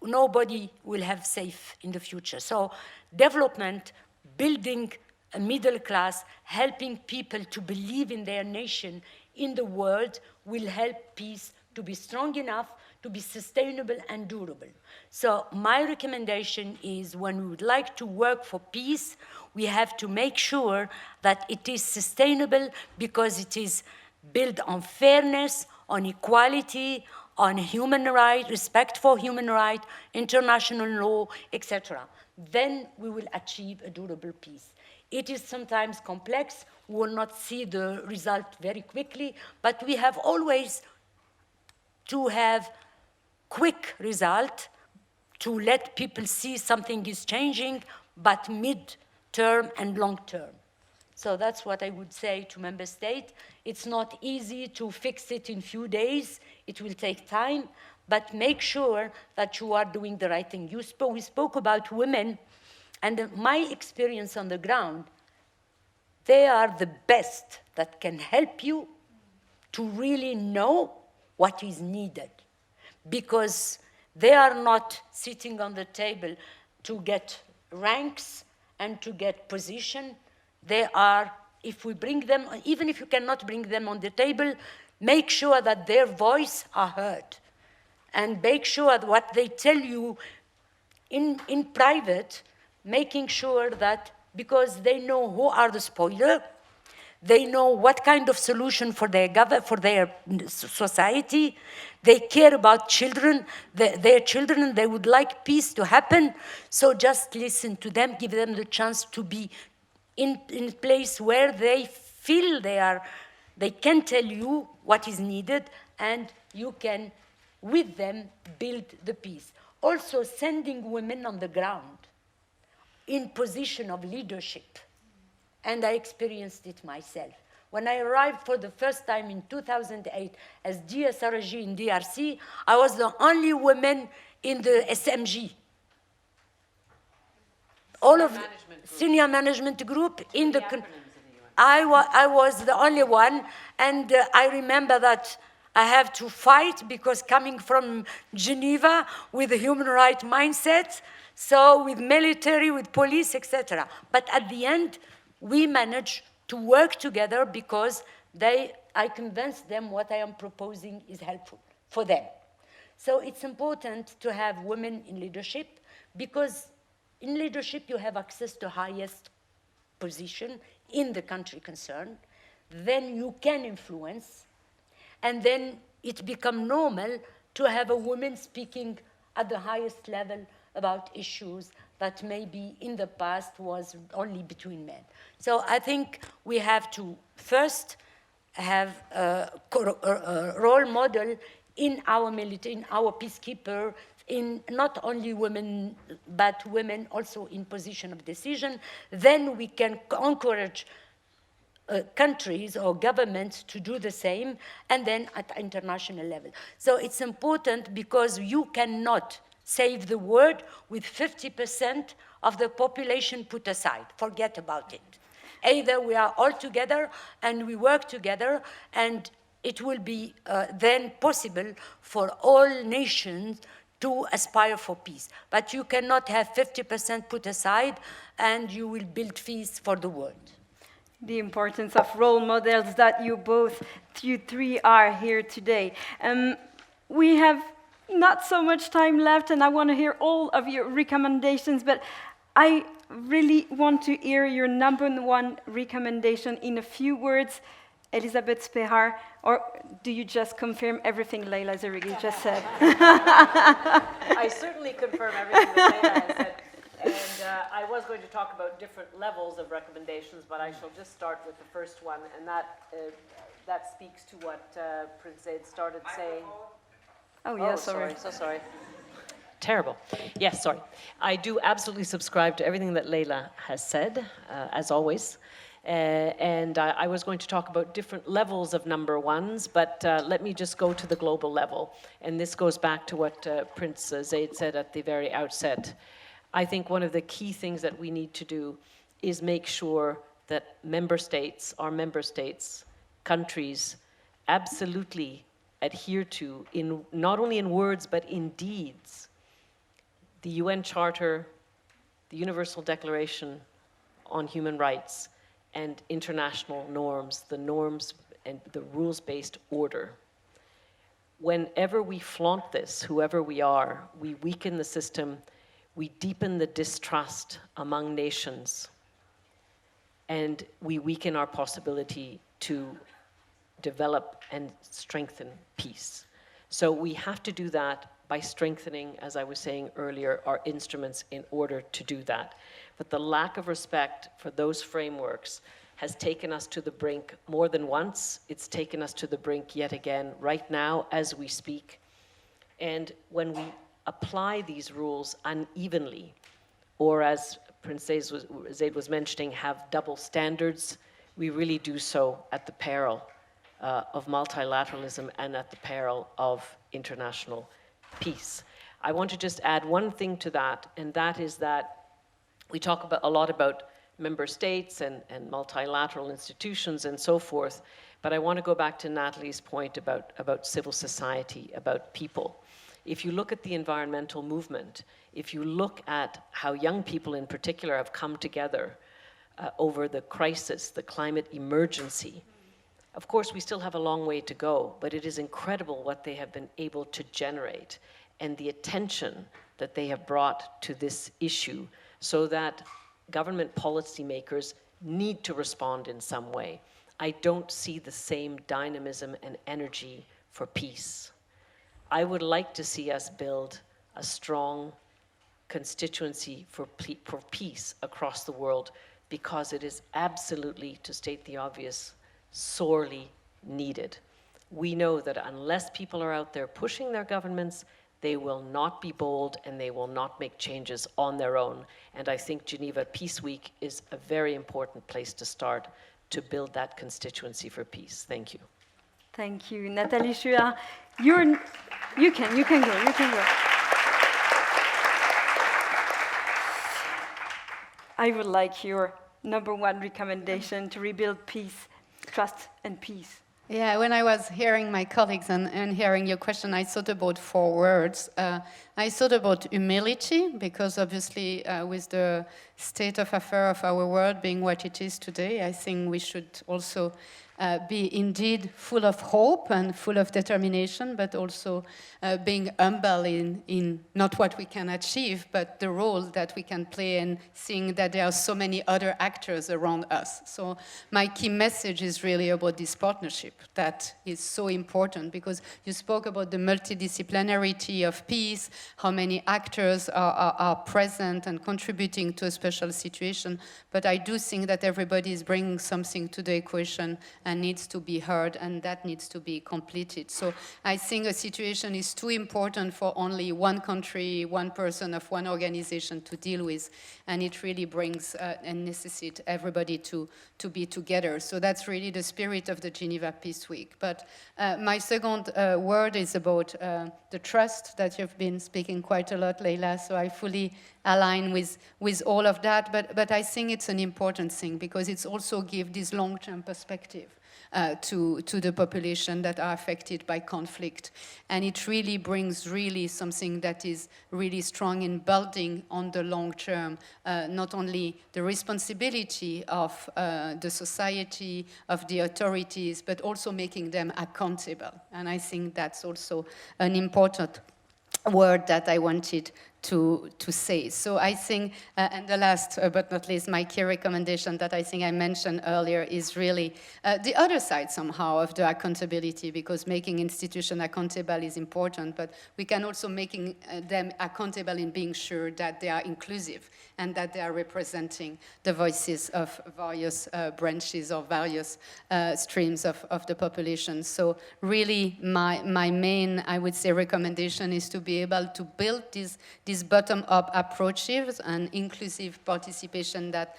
nobody will have safe in the future. So development, building a middle class, helping people to believe in their nation, in the world, will help peace to be strong enough, to be sustainable and durable. So my recommendation is, when we would like to work for peace, we have to make sure that it is sustainable, because it is built on fairness, on equality, on human rights, respect for human rights, international law, etc. Then we will achieve a durable peace. It is sometimes complex. We will not see the result very quickly, but we have always to have quick result, to let people see something is changing, but mid-term and long-term. So that's what I would say to member states. It's not easy to fix it in few days. It will take time, but make sure that you are doing the right thing. We spoke about women, and my experience on the ground, they are the best that can help you to really know what is needed, because they are not sitting on the table to get ranks and to get position. They are, if we bring them, even if you cannot bring them on the table, make sure that their voice are heard, and make sure that what they tell you in private, making sure that, because they know who are the spoiler, they know what kind of solution for their society. They care about children, their children, they would like peace to happen. So just listen to them, give them the chance to be in a place where they feel they can tell you what is needed, and you can, with them, build the peace. Also, sending women on the ground in position of leadership. And I experienced it myself. When I arrived for the first time in 2008 as DSRG in DRC, I was the only woman in the SMG. All of senior management group in the I was the only one, and I remember that I have to fight, because coming from Geneva with a human rights mindset, so with military, with police, etc. But at the end, we managed to work together, because I convinced them what I am proposing is helpful for them. So it's important to have women in leadership, because in leadership you have access to highest position in the country concerned. Then you can influence, and then it becomes normal to have a woman speaking at the highest level about issues that maybe in the past was only between men. So I think we have to first have a role model in our military, in our peacekeeper, in not only women, but women also in position of decision. Then we can encourage countries or governments to do the same, and then at international level. So it's important because you cannot save the world with 50% of the population put aside. Forget about it. Either we are all together and we work together, and it will be then possible for all nations to aspire for peace. But you cannot have 50% put aside and you will build peace for the world. The importance of role models that you three are here today. We have not so much time left, and I want to hear all of your recommendations, but I really want to hear your #1 recommendation in a few words. Elisabeth Spehar, or do you just confirm everything Leila Zerigui just said? I certainly confirm everything that Leila has said. And I was going to talk about different levels of recommendations, but I shall just start with the first one, and that speaks to what Prince Zaid started saying. Oh, yeah, sorry. So sorry. Terrible. Yes, sorry. I do absolutely subscribe to everything that Leila has said, as always. And I was going to talk about different levels of #1s, but let me just go to the global level. And this goes back to what Prince Zaid said at the very outset. I think one of the key things that we need to do is make sure that our member states, countries, absolutely adhere to, not only in words, but in deeds, the UN Charter, the Universal Declaration on Human Rights, and international norms, the norms and the rules-based order. Whenever we flaunt this, whoever we are, we weaken the system, we deepen the distrust among nations, and we weaken our possibility to develop and strengthen peace. So we have to do that by strengthening, as I was saying earlier, our instruments in order to do that. But the lack of respect for those frameworks has taken us to the brink more than once. It's taken us to the brink yet again, right now, as we speak. And when we apply these rules unevenly, or as Prince Zaid was mentioning, have double standards, we really do so at the peril of multilateralism and at the peril of international peace. I want to just add one thing to that, and that is that we talk a lot about member states and multilateral institutions and so forth, but I want to go back to Natalie's point about civil society, about people. If you look at the environmental movement, if you look at how young people in particular have come together over the crisis, the climate emergency, of course, we still have a long way to go, but it is incredible what they have been able to generate and the attention that they have brought to this issue, so that government policymakers need to respond in some way. I don't see the same dynamism and energy for peace. I would like to see us build a strong constituency for peace across the world, because it is absolutely, to state the obvious, sorely needed. We know that unless people are out there pushing their governments, they will not be bold and they will not make changes on their own. And I think Geneva Peace Week is a very important place to start to build that constituency for peace. Thank you. Thank you. Nathalie Chouard, you can go. I would like your #1 recommendation to rebuild peace, trust and peace. Yeah, when I was hearing my colleagues and hearing your question, I thought about 4 words. I thought about humility, because obviously with the state of affairs of our world being what it is today, I think we should also be indeed full of hope and full of determination, but also being humble in not what we can achieve, but the role that we can play, and seeing that there are so many other actors around us. So my key message is really about this partnership that is so important, because you spoke about the multidisciplinarity of peace, how many actors are present and contributing to a special situation. But I do think that everybody is bringing something to the equation and needs to be heard, and that needs to be completed. So I think a situation is too important for only one country, one person of one organization to deal with, and it really brings and necessitates everybody to be together. So that's really the spirit of the Geneva Peace Week. But my second word is about the trust that you've been speaking quite a lot, Leila, so I fully align with all of that, but I think it's an important thing because it's also give this long-term perspective to the population that are affected by conflict. And it really brings really something that is really strong in building on the long term, not only the responsibility of the society, of the authorities, but also making them accountable. And I think that's also an important word that I wanted to say. So I think, and the last but not least, my key recommendation that I think I mentioned earlier is really the other side somehow of the accountability, because making institutions accountable is important, but we can also making them accountable in being sure that they are inclusive and that they are representing the voices of various branches or various streams of the population. So really my main, I would say, recommendation is to be able to build these bottom-up approaches and inclusive participation that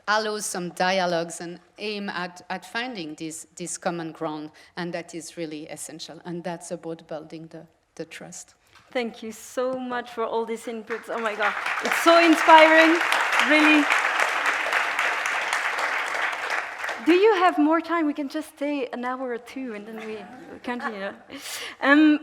allows some dialogues and aim at finding this common ground, and that is really essential. And that's about building the trust. Thank you so much for all these inputs. Oh my God, it's so inspiring, really. Do you have more time? We can just stay an hour or two and then we continue.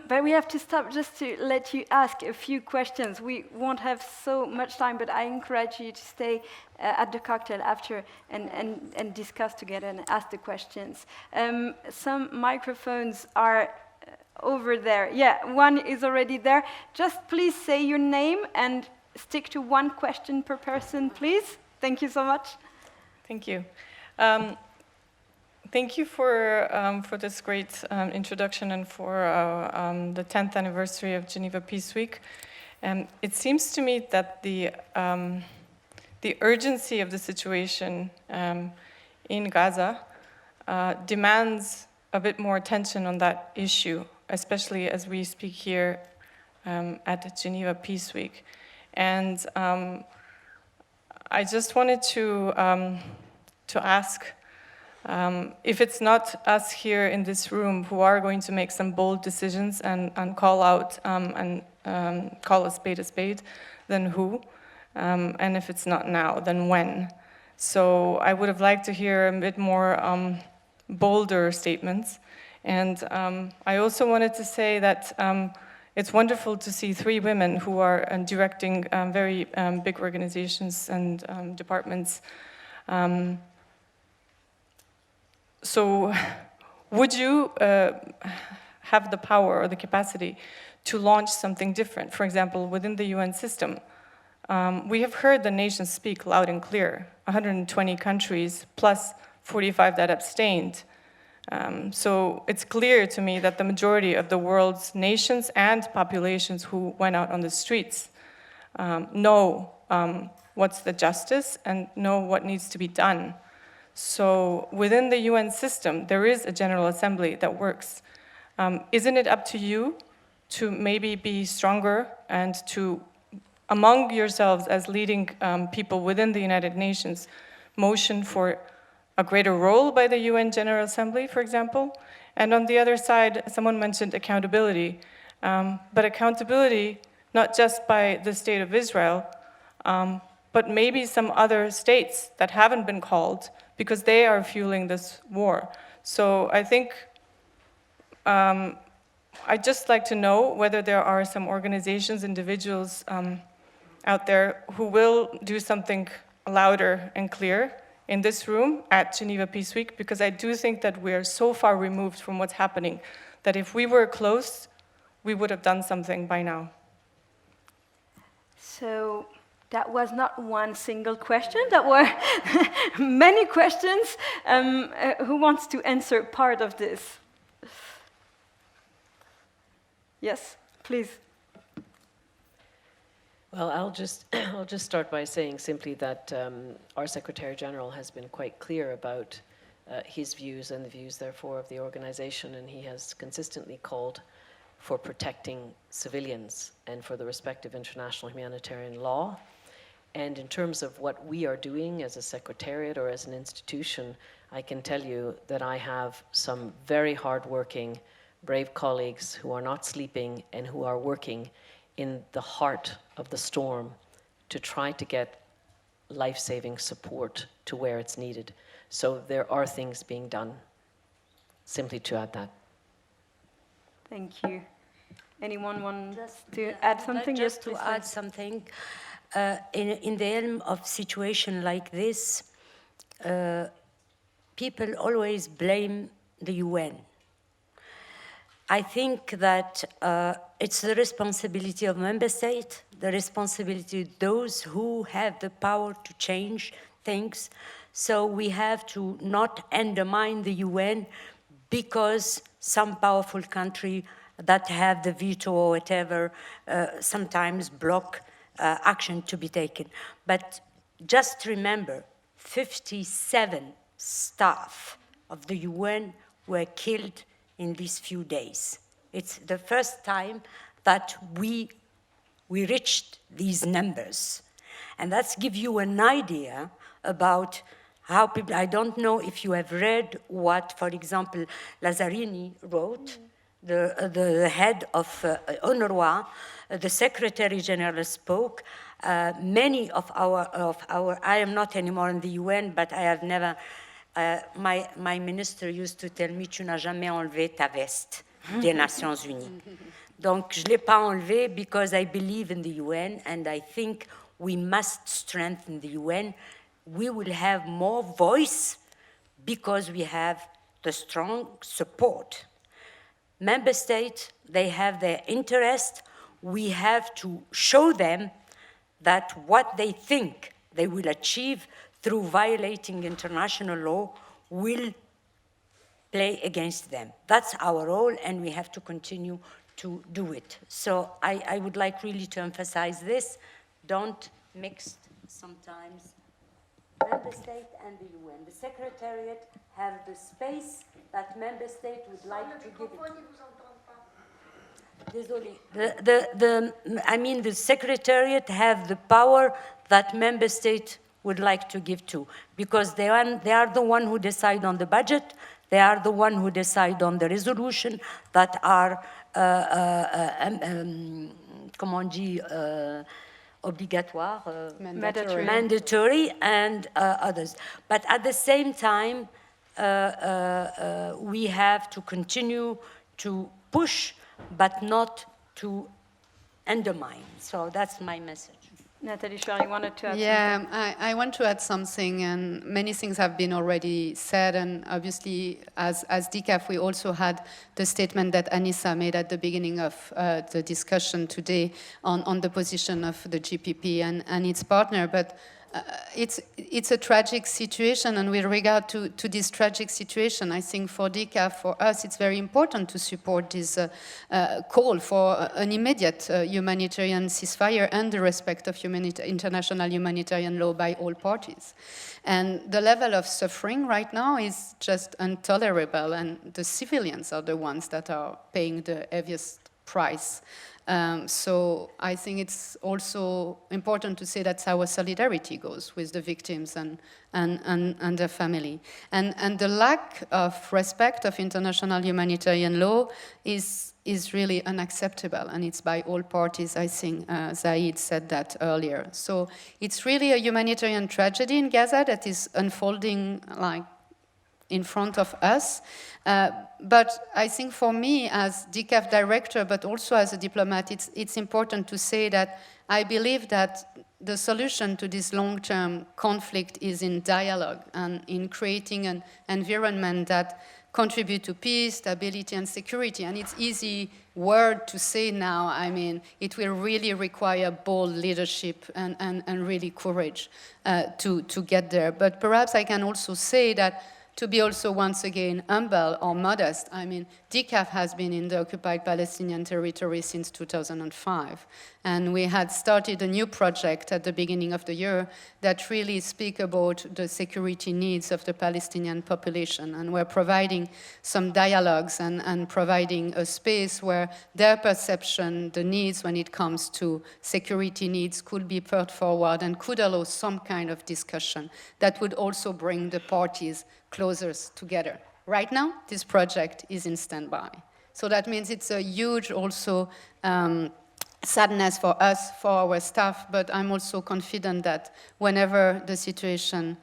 But we have to stop just to let you ask a few questions. We won't have so much time, but I encourage you to stay at the cocktail after and discuss together and ask the questions. Some microphones are over there. Yeah, one is already there. Just please say your name and stick to one question per person, please. Thank you so much. Thank you. Thank you for this great introduction and for the 10th anniversary of Geneva Peace Week. It seems to me that the urgency of the situation in Gaza demands a bit more attention on that issue, especially as we speak here at Geneva Peace Week. And I just wanted to ask, if it's not us here in this room who are going to make some bold decisions and call out and call a spade, then who? And if it's not now, then when? So I would have liked to hear a bit more bolder statements. And I also wanted to say that it's wonderful to see 3 women who are directing very big organizations and departments. So would you have the power or the capacity to launch something different? For example, within the UN system, we have heard the nations speak loud and clear, 120 countries plus 45 that abstained. So it's clear to me that the majority of the world's nations and populations who went out on the streets know what's the justice and know what needs to be done. So within the UN system, there is a General Assembly that works. Isn't it up to you to maybe be stronger and to, among yourselves as leading people within the United Nations, motion for a greater role by the UN General Assembly, for example? And on the other side, someone mentioned accountability, but accountability not just by the State of Israel, but maybe some other states that haven't been called, because they are fueling this war. So I think I'd just like to know whether there are some organizations, individuals out there who will do something louder and clear in this room at Geneva Peace Week, because I do think that we are so far removed from what's happening that if we were close, we would have done something by now. So that was not one single question, that were many questions. Who wants to answer part of this? Yes, please. Well, I'll just start by saying simply that our Secretary General has been quite clear about his views and the views, therefore, of the organization, and he has consistently called for protecting civilians and for the respect of international humanitarian law. And in terms of what we are doing as a secretariat or as an institution, I can tell you that I have some very hard-working, brave colleagues who are not sleeping and who are working in the heart of the storm to try to get life-saving support to where it's needed. So there are things being done, simply to add that. Thank you. Anyone want to add something? Just to add something. In the realm of situation like this, people always blame the UN. I think that it's the responsibility of member states, the responsibility of those who have the power to change things. So we have to not undermine the UN because some powerful country that have the veto or whatever sometimes block action to be taken. But just remember, 57 staff of the UN were killed in these few days. It's the first time that we reached these numbers. And that's give you an idea about how people, I don't know if you have read what, for example, Lazzarini wrote, the head of UNRWA, the Secretary General spoke. Many of our, I am not anymore in the UN, but I have never, my minister used to tell me, tu n'as jamais enlevé ta veste des Nations Unies. Donc, je ne l'ai pas enlevé because I believe in the UN and I think we must strengthen the UN. We will have more voice because we have the strong support. Member states, they have their interest. We have to show them that what they think they will achieve through violating international law will play against them. That's our role, and we have to continue to do it. So I would like really to emphasize this. Don't mix sometimes member state and the UN. The Secretariat have the space that member state would like to give it. Désolé. I mean, the Secretariat have the power that member state would like to give to, because they are the one who decide on the budget, they are the one who decide on the resolution that are, comment on dit, obligatoire, mandatory, and others. But at the same time, we have to continue to push, but not to undermine. So that's my message. Nathalie Schwer, you wanted to add something? Yeah, I want to add something, and many things have been already said, and obviously, as DCAF, we also had the statement that Anissa made at the beginning of the discussion today on the position of the GPP and its partner, but it's a tragic situation, and with regard to this tragic situation, I think for DCAF, for us, it's very important to support this call for an immediate humanitarian ceasefire and the respect of international humanitarian law by all parties. And the level of suffering right now is just intolerable, and the civilians are the ones that are paying the heaviest price. So I think it's also important to say that's our solidarity goes with the victims and their family. And the lack of respect of international humanitarian law is really unacceptable, and it's by all parties. I think Zaid said that earlier. So it's really a humanitarian tragedy in Gaza that is unfolding like in front of us. But I think for me as DCAF director, but also as a diplomat, it's important to say that I believe that the solution to this long-term conflict is in dialogue and in creating an environment that contribute to peace, stability, and security. And it's easy word to say now. I mean, it will really require bold leadership and really courage to get there. But perhaps I can also say that to be also once again humble or modest. I mean, DCAF has been in the occupied Palestinian territory since 2005. And we had started a new project at the beginning of the year that really speak about the security needs of the Palestinian population. And we're providing some dialogues and providing a space where their perception, the needs when it comes to security needs could be put forward and could allow some kind of discussion that would also bring the parties closer together. Right now, this project is in standby. So that means it's a huge also sadness for us, for our staff, but I'm also confident that whenever the situation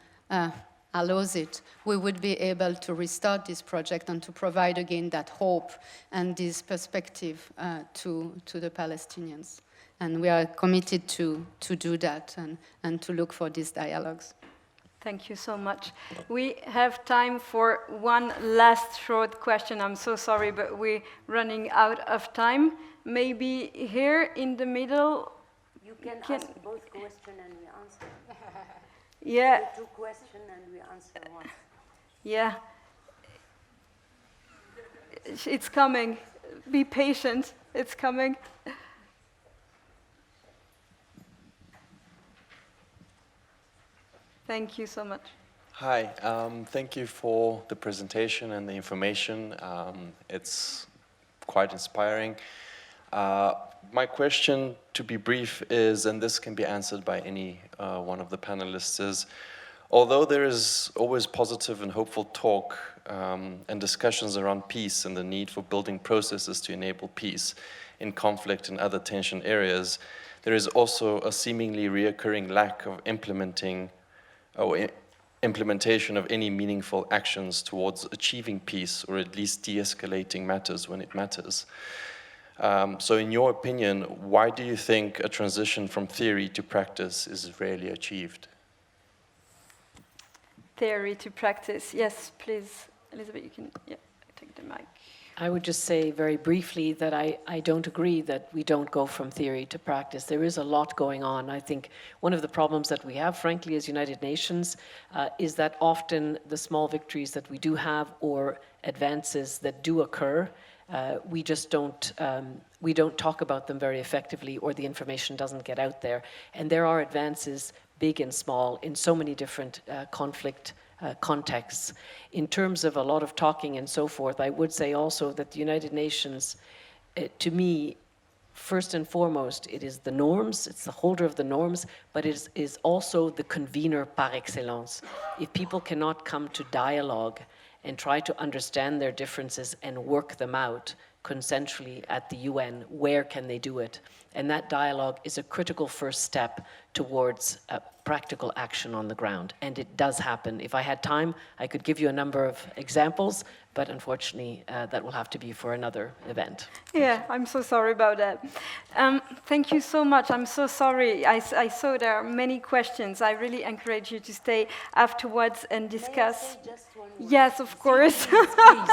allows it, we would be able to restart this project and to provide again that hope and this perspective to the Palestinians. And we are committed to do that and to look for these dialogues. Thank you so much. We have time for one last short question. I'm so sorry, but we're running out of time. Maybe here in the middle. You can ask both questions and we answer. Yeah. Two questions and we answer one. Yeah. It's coming. Be patient. It's coming. Thank you so much. Hi, thank you for the presentation and the information. It's quite inspiring. My question, to be brief, is, and this can be answered by any one of the panelists, is although there is always positive and hopeful talk and discussions around peace and the need for building processes to enable peace in conflict and other tension areas, there is also a seemingly reoccurring lack of implementation of any meaningful actions towards achieving peace, or at least de-escalating matters when it matters. So in your opinion, why do you think a transition from theory to practice is rarely achieved? Theory to practice. Yes, please. Elizabeth, you can take the mic. I would just say very briefly that I don't agree that we don't go from theory to practice. There is a lot going on. I think one of the problems that we have, frankly, as United Nations, is that often the small victories that we do have or advances that do occur, we just don't talk about them very effectively, or the information doesn't get out there. And there are advances, big and small, in so many different conflict contexts. In terms of a lot of talking and so forth, I would say also that the United Nations, to me, first and foremost, it is the norms, it's the holder of the norms, but it is also the convener par excellence. If people cannot come to dialogue and try to understand their differences and work them out consensually at the UN, where can they do it? And that dialogue is a critical first step towards practical action on the ground. And it does happen. If I had time, I could give you a number of examples, but unfortunately, that will have to be for another event. Yeah, I'm so sorry about that. Thank you so much. I'm so sorry. I saw there are many questions. I really encourage you to stay afterwards and discuss. Yes, of course. Please.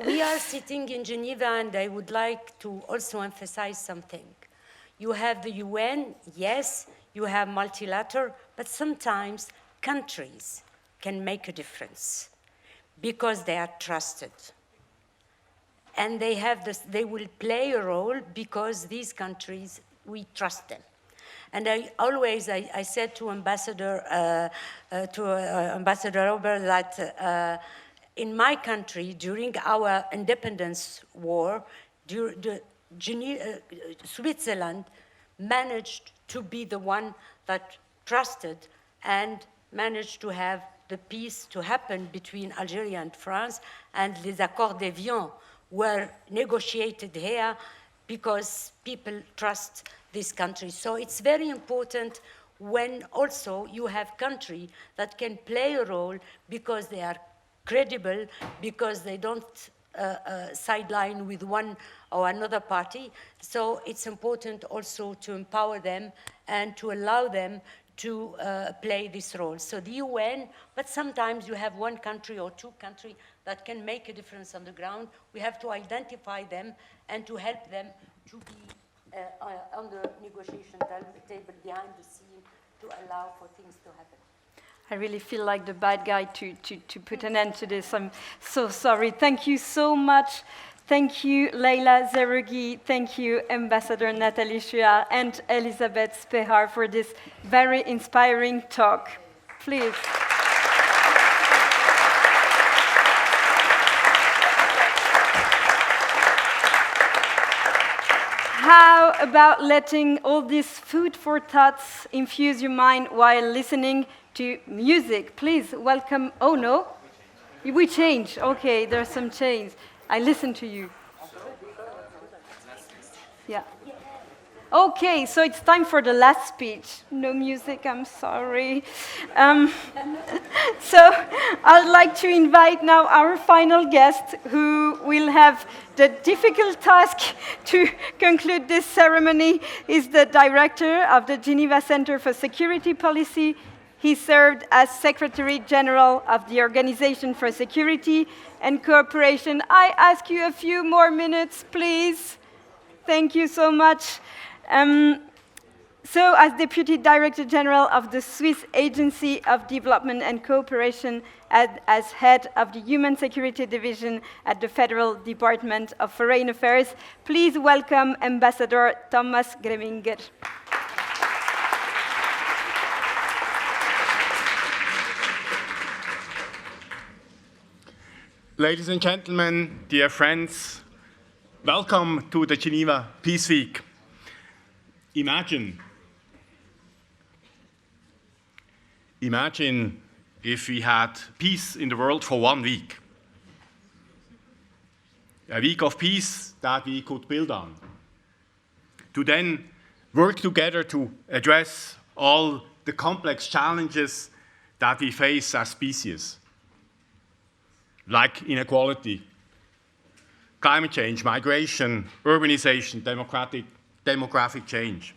We are sitting in Geneva, and I would like to also emphasize something. You have the UN, yes, you have multilateral, but sometimes countries can make a difference because they are trusted. And they will play a role because these countries, we trust them. And I said to Ambassador Robert that in my country, during our independence war, Switzerland managed to be the one that trusted and managed to have the peace to happen between Algeria and France, and les accords d'Évian were negotiated here because people trust this country. So it's very important when also you have countries that can play a role because they are credible, because they don't sideline with one or another party. So it's important also to empower them and to allow them to play this role. So the UN, but sometimes you have one country or two countries that can make a difference on the ground. We have to identify them and to help them to be on the negotiation table behind the scene to allow for things to happen. I really feel like the bad guy to put an end to this. I'm so sorry. Thank you so much. Thank you, Leila Zerougi. Thank you, Ambassador Nathalie Chouard and Elisabeth Spehar for this very inspiring talk. Please. How about letting all this food for thoughts infuse your mind while listening to music? Please welcome. Oh no, we change. Okay, there's some change. I listen to you. Yeah. Okay, so it's time for the last speech. No music, I'm sorry. So I'd like to invite now our final guest, who will have the difficult task to conclude this ceremony. Is the director of the Geneva Center for Security Policy. He served as Secretary General of the Organization for Security and Cooperation. I ask you a few more minutes, please. Thank you so much. So, as Deputy Director General of the Swiss Agency of Development and Cooperation, as head of the Human Security Division at the Federal Department of Foreign Affairs, please welcome Ambassador Thomas Greminger. Ladies and gentlemen, dear friends, welcome to the Geneva Peace Week. Imagine if we had peace in the world for 1 week. A week of peace that we could build on. To then work together to address all the complex challenges that we face as species, like inequality, climate change, migration, urbanization, demographic change.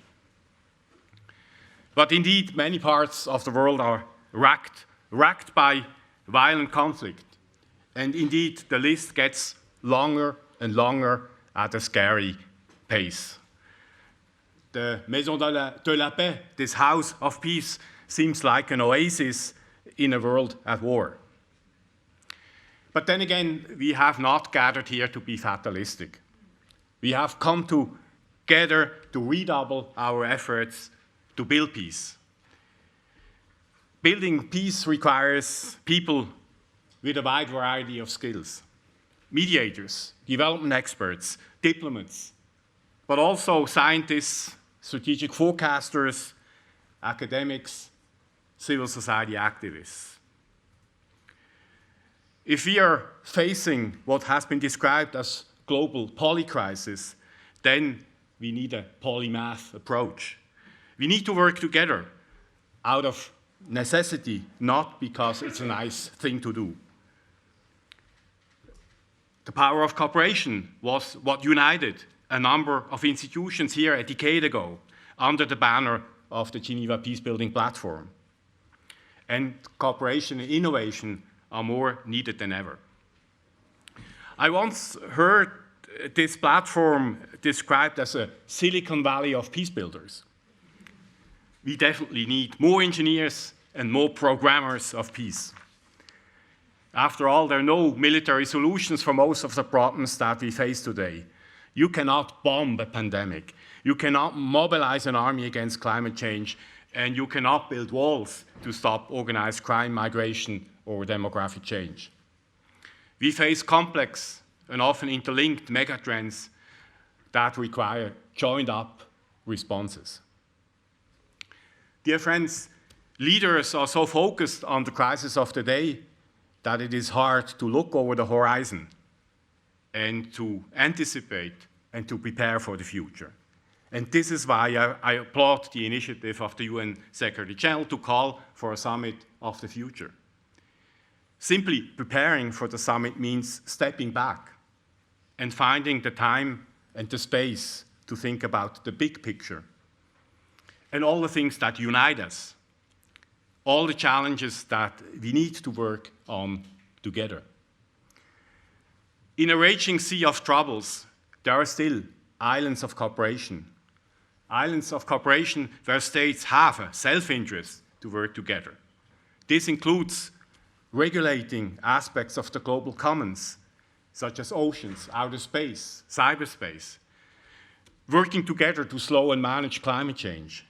But indeed, many parts of the world are racked by violent conflict. And indeed, the list gets longer and longer at a scary pace. The Maison de la Paix, this house of peace, seems like an oasis in a world at war. But then again, we have not gathered here to be fatalistic. We have come together to redouble our efforts to build peace. Building peace requires people with a wide variety of skills. Mediators, development experts, diplomats, but also scientists, strategic forecasters, academics, civil society activists. If we are facing what has been described as global polycrisis, then we need a polymath approach. We need to work together out of necessity, not because it's a nice thing to do. The power of cooperation was what united a number of institutions here a decade ago under the banner of the Geneva Peacebuilding platform. And cooperation and innovation are more needed than ever. I once heard this platform described as a Silicon Valley of peace builders. We definitely need more engineers and more programmers of peace. After all, there are no military solutions for most of the problems that we face today. You cannot bomb a pandemic. You cannot mobilize an army against climate change, and you cannot build walls to stop organized crime, migration, or demographic change. We face complex and often interlinked megatrends that require joined-up responses. Dear friends, leaders are so focused on the crisis of the day that it is hard to look over the horizon and to anticipate and to prepare for the future. And this is why I applaud the initiative of the UN Secretary General to call for a summit of the future. Simply preparing for the summit means stepping back and finding the time and the space to think about the big picture and all the things that unite us, all the challenges that we need to work on together. In a raging sea of troubles, there are still islands of cooperation where states have a self-interest to work together, This includes regulating aspects of the global commons, such as oceans, outer space, cyberspace, working together to slow and manage climate change,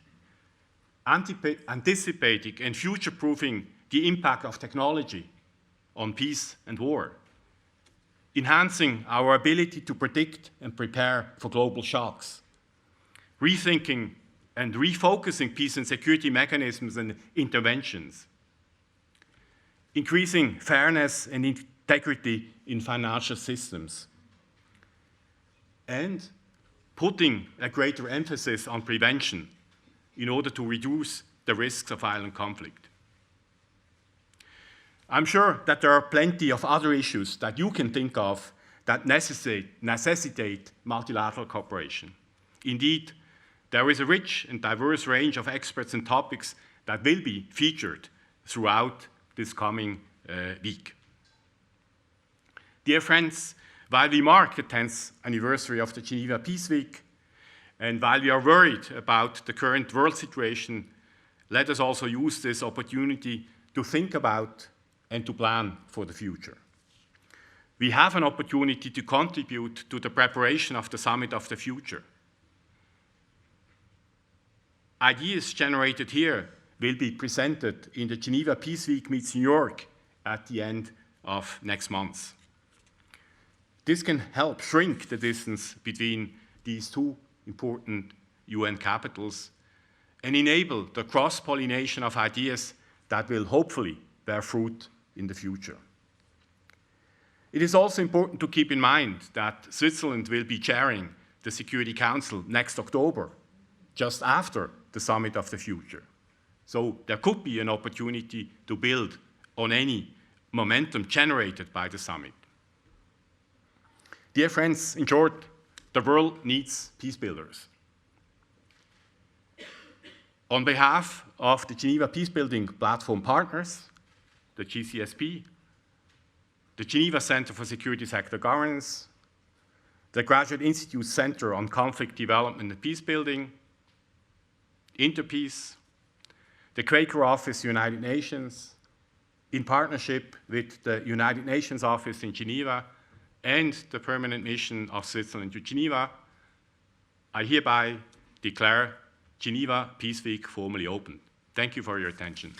anticipating and future-proofing the impact of technology on peace and war, enhancing our ability to predict and prepare for global shocks, rethinking and refocusing peace and security mechanisms and interventions, increasing fairness and integrity in financial systems, and putting a greater emphasis on prevention in order to reduce the risks of violent conflict. I'm sure that there are plenty of other issues that you can think of that necessitate multilateral cooperation. Indeed, there is a rich and diverse range of experts and topics that will be featured throughout this coming week. Dear friends, while we mark the 10th anniversary of the Geneva Peace Week, and while we are worried about the current world situation, let us also use this opportunity to think about and to plan for the future. We have an opportunity to contribute to the preparation of the Summit of the Future. Ideas generated here will be presented in the Geneva Peace Week meets New York at the end of next month. This can help shrink the distance between these two important UN capitals and enable the cross-pollination of ideas that will hopefully bear fruit in the future. It is also important to keep in mind that Switzerland will be chairing the Security Council next October, just after the Summit of the Future. So there could be an opportunity to build on any momentum generated by the summit. Dear friends, in short, the world needs peace builders. On behalf of the Geneva Peacebuilding Platform partners, the GCSP, the Geneva Center for Security Sector Governance, the Graduate Institute Center on Conflict Development and Peacebuilding, Interpeace, the Quaker Office, United Nations, in partnership with the United Nations Office in Geneva and the Permanent Mission of Switzerland to Geneva, I hereby declare Geneva Peace Week formally open. Thank you for your attention.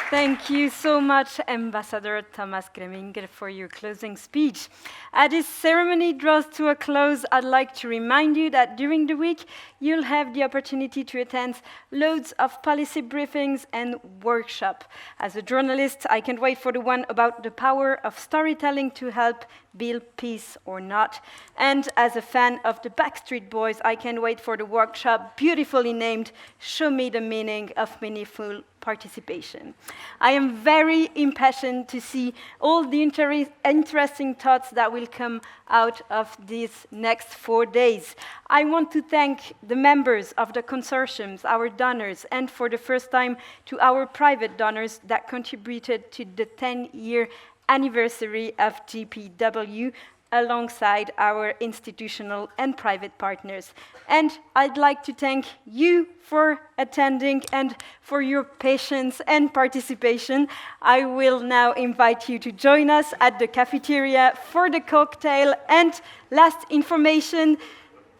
Thank you so much, Ambassador Thomas Greminger, for your closing speech. As this ceremony draws to a close, I'd like to remind you that during the week, you'll have the opportunity to attend loads of policy briefings and workshops. As a journalist, I can't wait for the one about the power of storytelling to help build peace or not. And as a fan of the Backstreet Boys, I can't wait for the workshop beautifully named Show Me the Meaning of Meaningful Participation. I am very impassioned to see all the interesting thoughts that will come out of these next 4 days. I want to thank the members of the consortiums, our donors, and for the first time to our private donors that contributed to the 10-year anniversary of GPW alongside our institutional and private partners. And I'd like to thank you for attending and for your patience and participation. I will now invite you to join us at the cafeteria for the cocktail. And last information,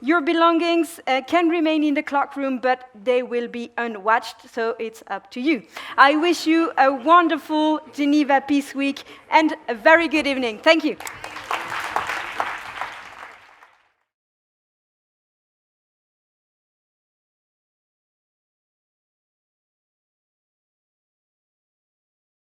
your belongings can remain in the cloakroom, but they will be unwatched, so it's up to you. I wish you a wonderful Geneva Peace Week and a very good evening. Thank you.